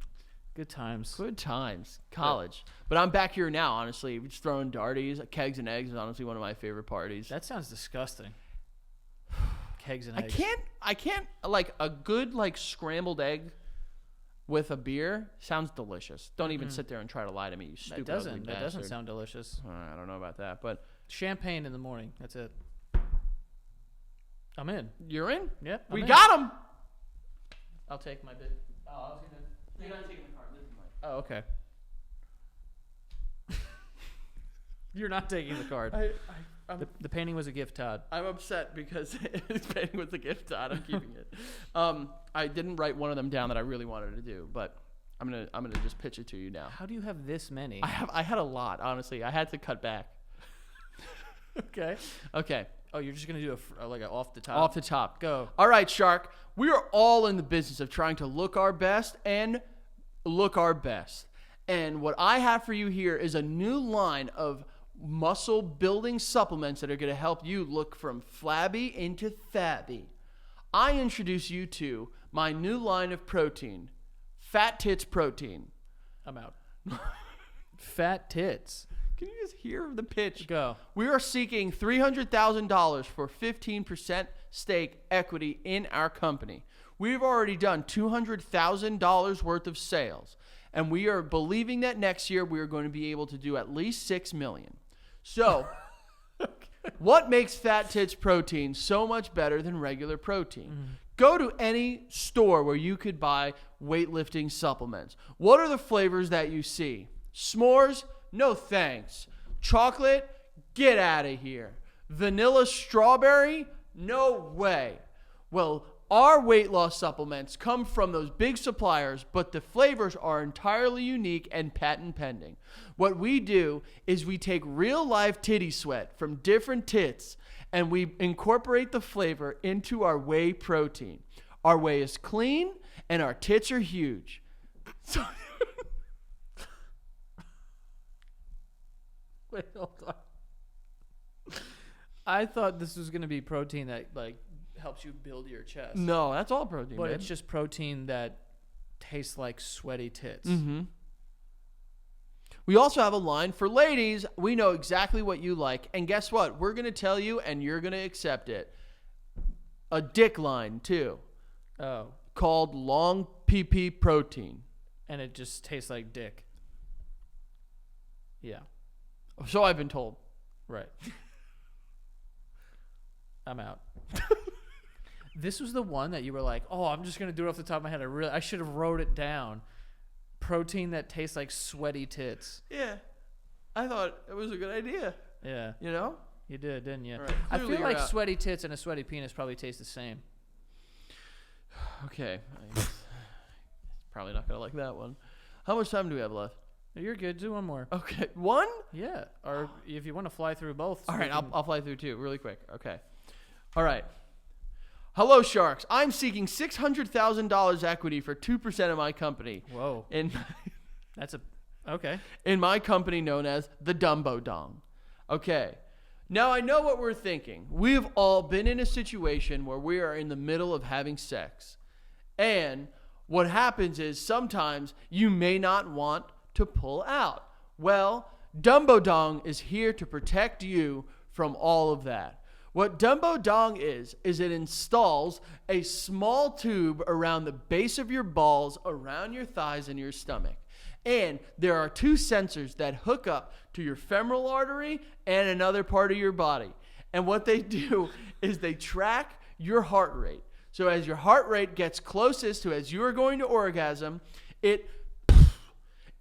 Good times. Good times. College. Yeah. But I'm back here now, honestly. We're just throwing darties. Kegs and eggs is honestly one of my favorite parties. That sounds disgusting. Kegs and eggs. I can't like a good like scrambled egg with a beer sounds delicious. Don't even sit there and try to lie to me, you stupid ugly bastard. That doesn't sound delicious. I don't know about that, but champagne in the morning. That's it. I'm in. You're in? Yep. We got him. I'll take my bit. Oh, I was gonna. You're not taking the card. This is mine. Oh, okay. You're not taking the card. The painting was a gift, Todd. I'm upset because this painting was a gift, Todd. I'm keeping it. I didn't write one of them down that I really wanted to do, but I'm gonna just pitch it to you now. How do you have this many? I had a lot, honestly. I had to cut back. Okay. Oh, you're just gonna do like a off the top. Off the top. Go. All right, Shark. We are all in the business of trying to look our best and look our best. And what I have for you here is a new line of muscle building supplements that are going to help you look from flabby into fabby. I introduce you to my new line of protein, Fat Tits Protein. I'm out. Fat Tits. Can you just hear the pitch? Go. We are seeking $300,000 for 15% stake equity in our company. We've already done $200,000 worth of sales. And we are believing that next year we are going to be able to do at least 6 million. So what makes Fat Tits protein so much better than regular protein? Go to any store where you could buy weightlifting supplements. What are the flavors that you see? S'mores? No thanks. Chocolate? Get out of here. Vanilla strawberry? No way. Well, our weight loss supplements come from those big suppliers, but the flavors are entirely unique and patent pending. What we do is we take real live titty sweat from different tits and we incorporate the flavor into our whey protein. Our whey is clean and our tits are huge. So Wait, hold on. I thought this was going to be protein that like helps you build your chest. no, that's all protein, But man. it's just protein that tastes like sweaty tits. Mm-hmm. We also have a line for ladies. We know exactly what you like. And guess what? We're going to tell you and you're going to accept it. A dick line, too, Oh, called long PP protein. and it just tastes like dick. Yeah, So I've been told. right. I'm out. This was the one that you were like, "Oh, I'm just gonna do it off the top of my head." I should have wrote it down. Protein that tastes like sweaty tits. Yeah. I thought it was a good idea. Yeah, You know? you did, didn't you? All right, I clearly feel like you're out. sweaty tits and a sweaty penis probably taste the same. Okay. Probably not going to like that one. How much time do we have left? You're good. Do one more. Okay. One? Yeah, or if you want to fly through both. All we right. can- I'll fly through two really quick. Okay. All right. Hello, Sharks. I'm seeking $600,000 equity for 2% of my company. Whoa, that's a okay. In my company known as the Dumbo Dong. Okay. Now I know what we're thinking. We've all been in a situation where we are in the middle of having sex. And what happens is sometimes you may not want to pull out. Well, Dumbo Dong is here to protect you from all of that. What Dumbo Dong is it installs a small tube around the base of your balls, around your thighs and your stomach. And there are two sensors that hook up to your femoral artery and another part of your body. And what they do is they track your heart rate. So as your heart rate gets closest to as you are going to orgasm, it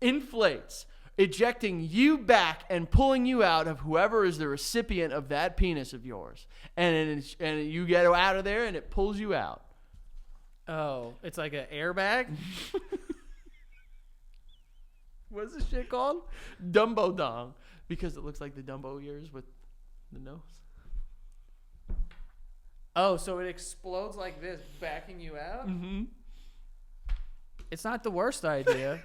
inflates, ejecting you back and pulling you out of whoever is the recipient of that penis of yours. And you get out of there and it pulls you out. Oh, it's like an airbag. What's this shit called? Dumbo Dong. Because it looks like the Dumbo ears with the nose. Oh, so it explodes like this, backing you out? Mm-hmm. It's not the worst idea.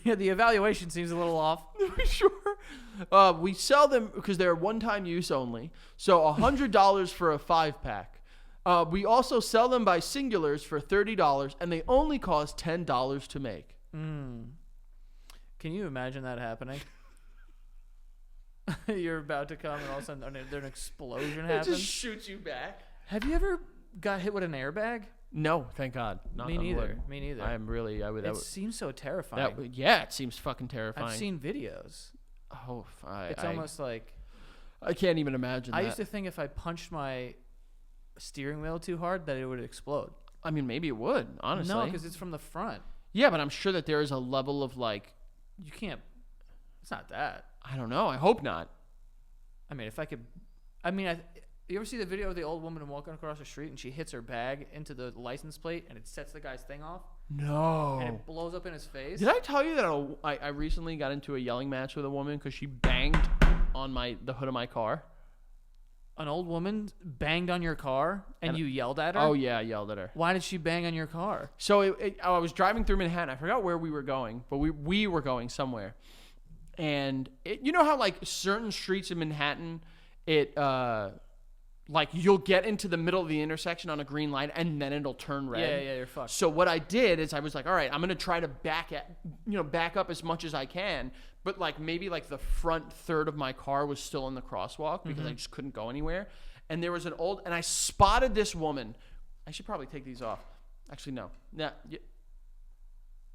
Yeah, the evaluation seems a little off. Sure. We sell them because they're one-time use only. So $100 for a 5-pack. We also sell them by singulars for $30, and they only cost $10 to make. Can you imagine that happening? You're about to come and all of a sudden an explosion It happens. just shoots you back. Have you ever got hit with an airbag? No, thank God. Knock Me on neither. wood. Me neither. I would. It seems so terrifying. Yeah, it seems fucking terrifying. I've seen videos. Oh, It's almost like I can't even imagine I that. used to think if I punched my steering wheel too hard that it would explode. I mean, maybe it would, honestly. No, because it's from the front. Yeah, but I'm sure that there is a level of like, You can't. It's not that. I don't know. I hope not. I mean, if I could. You ever see the video of the old woman walking across the street and she hits her bag into the license plate and it sets the guy's thing off No. and it blows up in his face? Did I tell you that I recently got into a yelling match with a woman because she banged on the hood of my car? An old woman banged on your car and you yelled at her? Oh yeah, I yelled at her. Why did she bang on your car? So I was driving through Manhattan. I forgot where we were going, but we were going somewhere. And you know how like certain streets in Manhattan, like you'll get into the middle of the intersection on a green light and then it'll turn red. Yeah, you're fucked. So what I did is I was like, all right, I'm gonna try to back up as much as I can, but like maybe like the front third of my car was still in the crosswalk because I just couldn't go anywhere. And there was and I spotted this woman. I should probably take these off. Actually, no.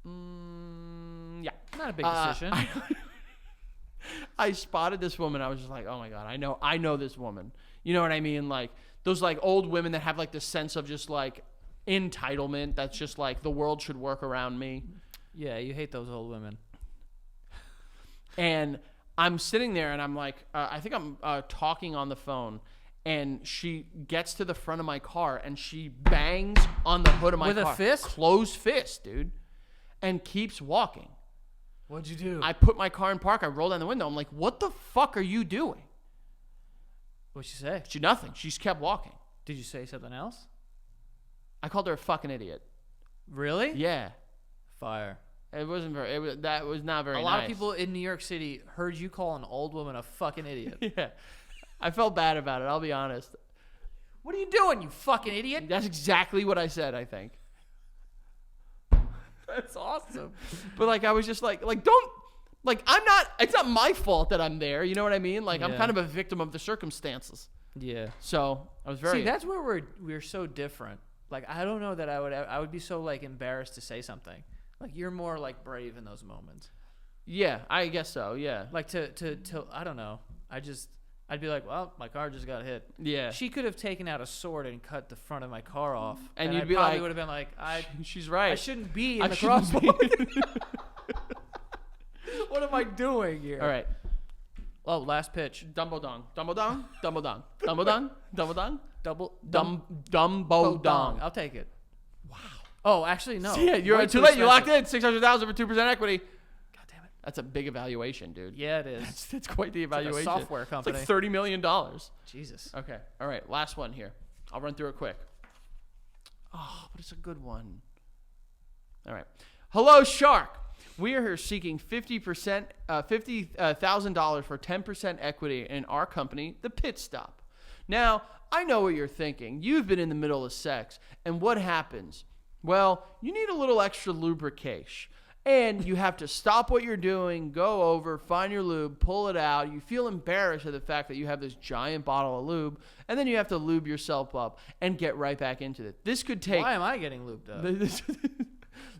Yeah. Not a big decision. I spotted this woman. I was just like, oh my God, I know this woman. You know what I mean? Like those like old women that have like this sense of just like entitlement. That's just like the world should work around me. Yeah, you hate those old women. And I'm sitting there and I'm like, I think I'm talking on the phone. And she gets to the front of my car and she bangs on the hood of my car. With a fist? Closed fist, dude. And keeps walking. What'd you do? I put my car in park. I roll down the window. I'm like, what the fuck are you doing? What'd she say? She nothing. She just kept walking. Did you say something else? I called her a fucking idiot. Really? Yeah. Fire. It wasn't very. That was not very. A lot nice. of people in New York City heard you call an old woman a fucking idiot. Yeah. I felt bad about it. I'll be honest. What are you doing, you fucking idiot? That's exactly what I said. I think. That's awesome. But like, I was just like, don't. Like, I'm not. It's not my fault that I'm there. You know what I mean? Like, I'm Yeah. kind of a victim of the circumstances. Yeah. So I was very. See, that's where we're so different. Like, I don't know that I would be so like embarrassed to say something. Like, you're more like brave in those moments. Yeah, I guess so. Yeah. Like to I don't know. I'd be like, well, my car just got hit. Yeah. She could have taken out a sword and cut the front of my car off, And you'd I be probably like, would have been like, she's right. I shouldn't be in I the shouldn't crosswalk. What am I doing here? All right. Oh, last pitch. Dumbo dong. Dumbo dong. Dumbo dong. Dumbo dong. Dumbo dong. Dumbo dong. I'll take it. Wow. Oh, actually, no. Yeah, you're Way too late. You locked expensive. in. 600,000 for 2% equity. God damn it. That's a big evaluation, dude. Yeah, it is. That's quite the It's like a evaluation. software It's company. like $30 million. Jesus. Okay. All right. Last one here. I'll run through it quick. Oh, but it's a good one. All right. Hello, Shark. We are here seeking $50,000 for 10% equity in our company, The Pit Stop. Now, I know what you're thinking. You've been in the middle of sex, and what happens? Well, you need a little extra lubrication. And you have to stop what you're doing, go over, find your lube, pull it out. You feel embarrassed at the fact that you have this giant bottle of lube, and then you have to lube yourself up and get right back into it. This could take... Why am I getting lubed up?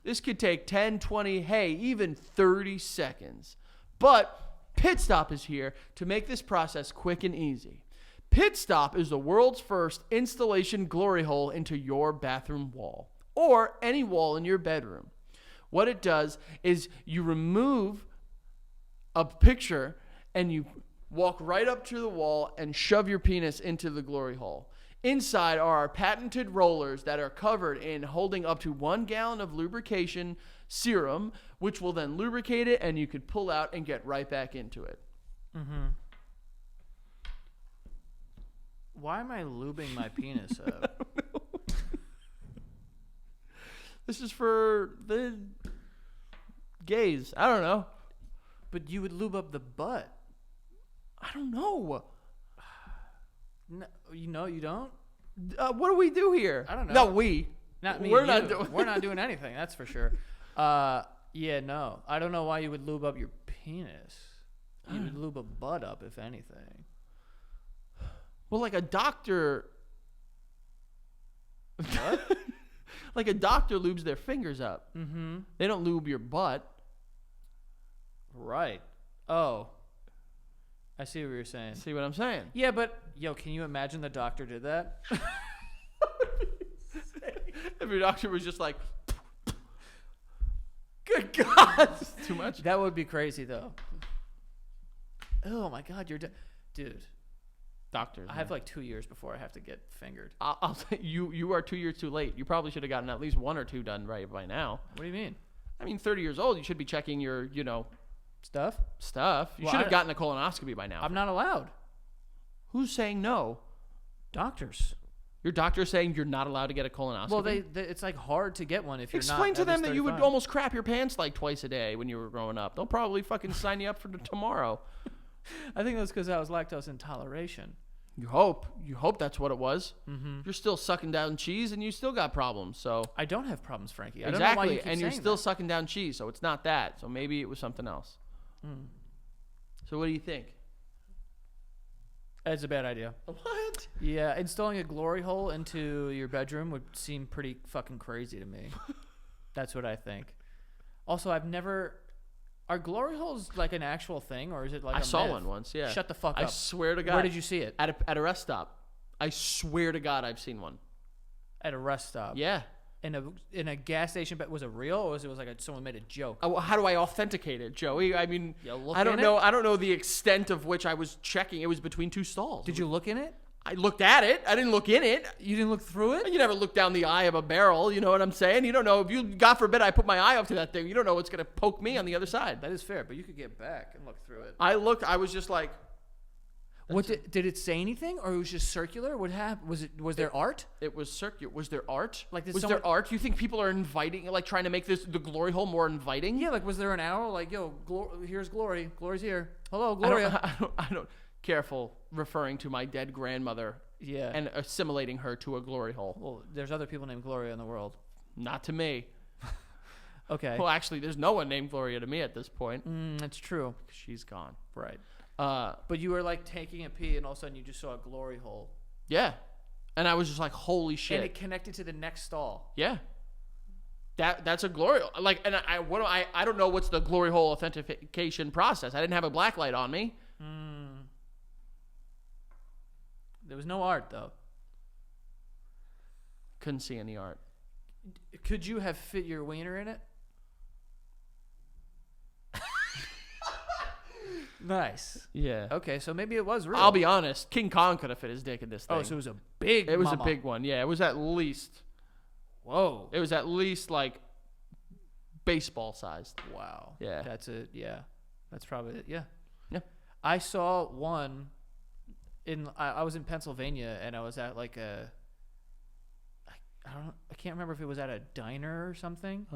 This could take 10, 20, hey, even 30 seconds. But Pit Stop is here to make this process quick and easy. Pit Stop is the world's first installation glory hole into your bathroom wall or any wall in your bedroom. What it does is you remove a picture and you walk right up to the wall and shove your penis into the glory hole. Inside are our patented rollers that are covered in holding up to 1 gallon of lubrication serum, which will then lubricate it and you could pull out and get right back into it. Mm-hmm. Why am I lubing my penis up? This is for the gays. I don't know. But you would lube up the butt. I don't know. No, you don't? What do we do here? I don't know. No, we. Not me. We're and not you. doing. We're not doing anything. That's for sure. Yeah, no. I don't know why you would lube up your penis. You would lube a butt up, if anything. Well, like a doctor. What? Like a doctor lubes their fingers up. Mm-hmm. They don't lube your butt. Right. Oh. I see what you're saying. See what I'm saying? Yeah, but, can you imagine the doctor did that? If your doctor was just like, Good God. too much. That would be crazy, though. Oh, my God. Dude, Doctors. I have like 2 years before I have to get fingered. I'll say you are 2 years too late. You probably should have gotten at least 1 or 2 done right by now. What do you mean? I mean, 30 years old, you should be checking your, Stuff? stuff. You Well, should have gotten a colonoscopy by now. I'm not allowed. Who's saying no? Doctors. Your doctor's saying you're not allowed to get a colonoscopy? Well, it's like hard to get one if you're not. Explain to at them least that you would 35. almost crap your pants like twice a day when you were growing up. They'll probably fucking sign you up for tomorrow. I think that's because I was lactose intoleration. You hope. You hope that's what it was. Mm-hmm. You're still sucking down cheese and you still got problems. So I don't have problems, Frankie. I exactly, don't know why you keep and you're saying still that. sucking down cheese. So it's not that. So maybe it was something else. Mm. So what do you think? It's a bad idea. What? Yeah, installing a glory hole into your bedroom would seem pretty fucking crazy to me. That's what I think. Also, I've never. Are glory holes like an actual thing, or is it like I a saw myth? one once. Yeah. Shut the fuck I up. swear to God. Where did you see it? At a rest stop. I swear to God, I've seen one. At a rest stop. Yeah. In a gas station, but was it real or was it like someone made a joke? How do I authenticate it, Joey? I mean, You look I don't in know. it? I don't know the extent of which I was checking. It was between two stalls. Did you look in it? I looked at it. I didn't look in it. You didn't look through it? You never look down the eye of a barrel. You know what I'm saying? You don't know if you, God forbid, I put my eye up to that thing. You don't know what's gonna poke me on the other side. That is fair, but you could get back and look through it. I looked. I was just like, What did it say anything, or it was just circular? What happened? Was there art? it was circular. Was there art? Like, did was someone- there art? You think people are inviting, like trying to make the glory hole more inviting? Yeah, like was there an arrow? Like, yo, here's Glory. Glory's here. Hello, Gloria. I don't. Careful referring to my dead grandmother Yeah. and assimilating her to a glory hole. Well, there's other people named Gloria in the world. Not to me. Okay. Well, actually, there's no one named Gloria to me at this point. That's true. She's gone. Right. Uh, But you were like taking a pee, and all of a sudden you just saw a glory hole, yeah. And I was just like, holy shit. and it connected to the next stall. Yeah. That's a glory, like, and I don't know what's the glory hole authentication process. I didn't have a black light on me. There was no art though. Couldn't see any art. Could you have fit your wiener in it? Nice. Yeah. Okay, so maybe it was real. I'll be honest. King Kong could have fit his dick in this thing. Oh, so it was a big. It was mama. a big one. Yeah, it was at least. Whoa. It was at least like baseball sized. Wow. Yeah. That's it. Yeah. That's probably it. Yeah. Yeah. I saw one I was in Pennsylvania, and I was at like I can't remember if it was at a diner or something,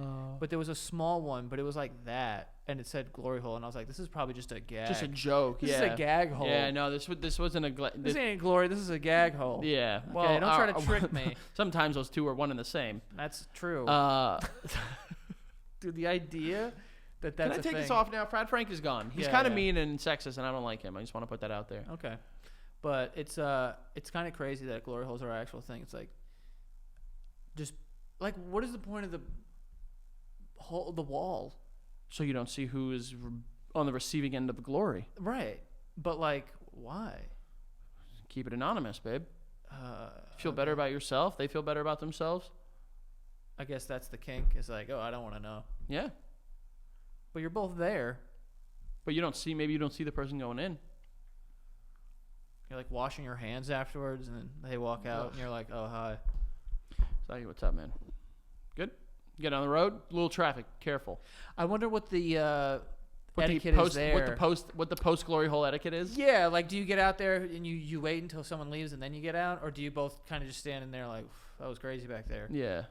but there was a small one, but it was like that, and it said glory hole, and I was like, this is probably just a gag. Just a joke. This yeah. is a gag hole. Yeah. No, this wasn't a. This ain't glory. This is a gag hole. Yeah. Okay, Well, don't try to trick me. Sometimes those two are one and the same. That's true. Dude, the idea that's Can I a take thing. this off now? Frat Frank is gone. He's Yeah, kind of yeah. mean and sexist, and I don't like him. I just want to put that out there. Okay, but it's kind of crazy that glory holes are an actual thing. It's like, just like, what is the point of the wall? So you don't see who is on the receiving end of the glory. Right, but like, why? Keep it anonymous, babe. Feel better about yourself. They feel better about themselves. I guess that's the kink. It's like, oh, I don't want to know. Yeah. But you're both there. But maybe you don't see the person going in. You're like washing your hands afterwards, and then they walk out, and you're like, oh, hi. So, what's up, man? Good? Get on the road? A little traffic. Careful. I wonder what the What etiquette is there. What the post glory hole etiquette is? Yeah, like, do you get out there and you wait until someone leaves and then you get out, or do you both kind of just stand in there like, that was crazy back there? Yeah.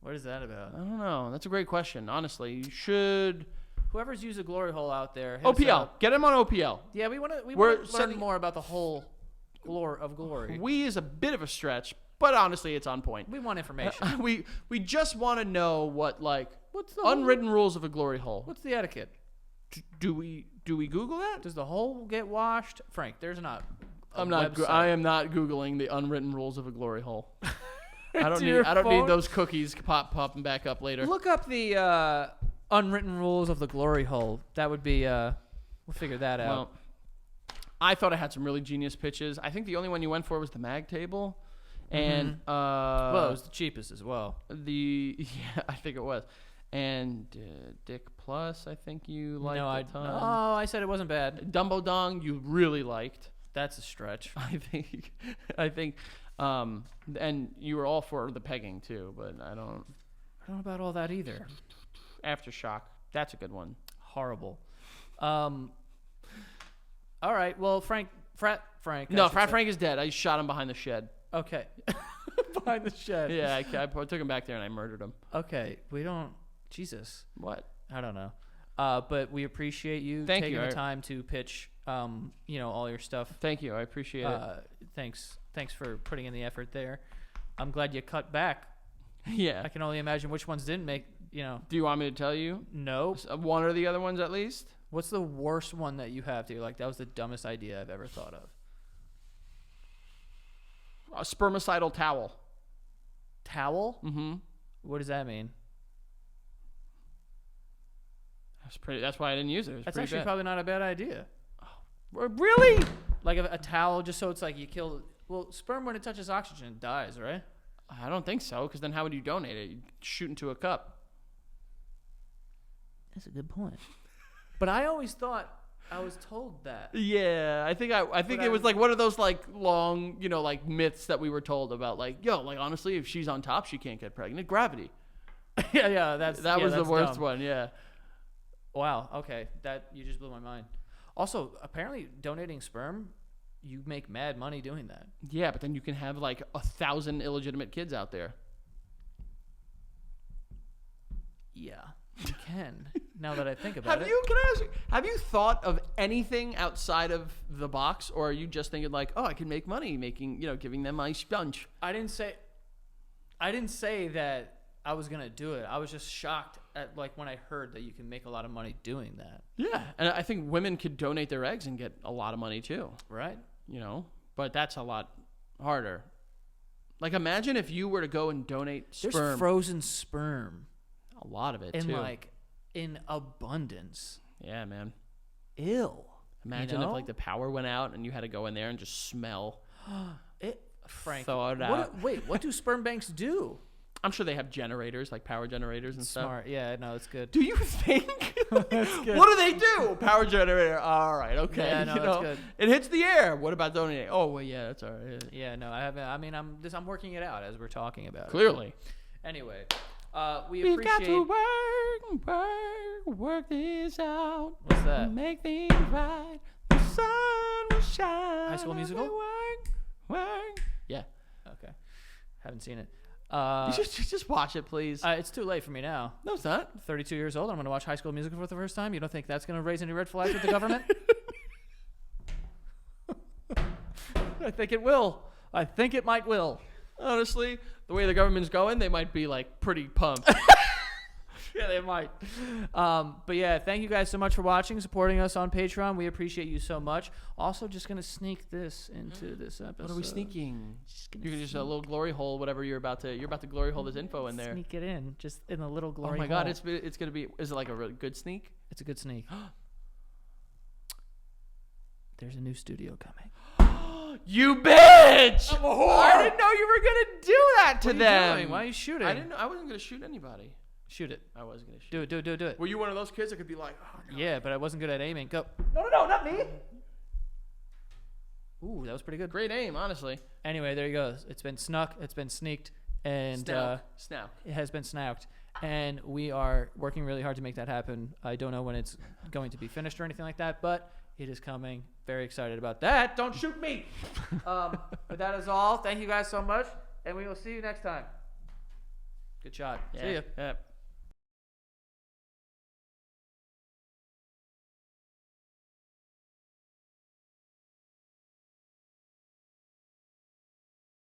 What is that about? I don't know. That's a great question. Honestly, you should. Whoever's used a glory hole out there, hit us OPL. up. Get him on OPL. Yeah, we want to We're learn sending- more about the whole glory. We is a bit of a stretch, but honestly, it's on point. We want information. We just want to know what, like, What's the unwritten rules of a glory hole. What's the etiquette? Do we Google that? Does the hole get washed? Frank, there's not. I am not Googling the unwritten rules of a glory hole. I don't To need your phone? those cookies popping back up later. Look up the unwritten rules of the glory hole. That would be. We'll figure that out. Well, I thought I had some really genius pitches. I think the only one you went for was the mag table, and Well, it was the cheapest as well. I think it was, and Dick Plus. I think you liked a ton. No, I said it wasn't bad. Dumbo Dong you really liked. That's a stretch. I think, and you were all for the pegging too, but I don't. I don't know about all that either. Aftershock, that's a good one. Horrible. All right. Well, Frat Frank. No, Frat Frank is dead. I shot him behind the shed. Okay. Behind the shed. Yeah, I took him back there and I murdered him. Okay. We don't. Jesus. What? I don't know. But we appreciate you Thank taking you. the time to pitch. All your stuff. Thank you. I appreciate it. Thanks for putting in the effort there. I'm glad you cut back. Yeah. I can only imagine which ones didn't make. Do you want me to tell you? No. One or the other ones at least? What's the worst one that you have to? Like, that was the dumbest idea I've ever thought of. A spermicidal towel. Towel? Mm-hmm. What does that mean? That's why I didn't use it. That's pretty actually bad. probably not a bad idea. Really? Like a towel, just so it's like you kill. Well, sperm when it touches oxygen dies, right? I don't think so, because then how would you donate it? You'd shoot into a cup. That's a good point. But I always thought I was told that. Yeah, I think it was like one of those like long, like myths that we were told about. Like, like honestly, if she's on top, she can't get pregnant. Gravity. yeah, That was the worst dumb. one. Yeah. Wow. Okay, that you just blew my mind. Also, apparently, donating sperm, you make mad money doing that. Yeah, but then you can have like 1,000 illegitimate kids out there. Yeah, you can. Now that I think about it. Can I ask you, have you thought of anything outside of the box, or are you just thinking like, oh, I can make money giving them my sponge? I didn't say that I was gonna do it. I was just shocked at like when I heard that you can make a lot of money doing that. Yeah, and I think women could donate their eggs and get a lot of money too. Right? But that's a lot harder. Like, imagine if you were to go and donate sperm. There's frozen sperm. A lot of it too. In abundance. Yeah, man. Ill. Imagine if like the power went out and you had to go in there and just smell. Frank. Thaw it out. What do sperm banks do? I'm sure they have generators, like power generators and stuff. Smart. Yeah, no, it's good. Do you think? That's good. What do they do? Power generator. All right, okay. Yeah, no, that's good. It hits the air. What about donating? Oh, well, yeah, that's all right. Yeah, no, I haven't. I mean, I'm working it out as we're talking about Clearly. it. Anyway, we We've appreciate. got to work this out. What's that? Make things right. The sun will shine. High School Musical? Work. Yeah. Okay, haven't seen it. You should just watch it, please. It's too late for me now. No, it's not. 32 years old. I'm going to watch High School Musical for the first time. You don't think that's going to raise any red flags with the government? I think it will. I think it might will. Honestly, the way the government's going, they might be like pretty pumped. Yeah, they might. But yeah, thank you guys so much for watching, supporting us on Patreon. We appreciate you so much. Also, just gonna sneak this into this episode. What are we sneaking? You're just a little glory hole, whatever you're about to glory hole this info in there. Sneak it in, just in a little glory. Oh my hole. God, it's gonna be. Is it like a really good sneak? It's a good sneak. There's a new studio coming. You bitch! I'm a whore. I didn't know you were gonna do that to What are them. you doing? Why are you shooting? I didn't know. I wasn't gonna shoot anybody. Shoot it. I wasn't gonna shoot. Do it. Were you one of those kids that could be like, oh, God. Yeah, but I wasn't good at aiming. Go. No, not me. Ooh, that was pretty good. Great aim, honestly. Anyway, there he goes. It's been snuck. It's been sneaked, and Snout. it has been snapped. And we are working really hard to make that happen. I don't know when it's going to be finished or anything like that, but it is coming. Very excited about that. Don't shoot me. But that is all. Thank you guys so much, and we will see you next time. Good shot. See ya. Yep.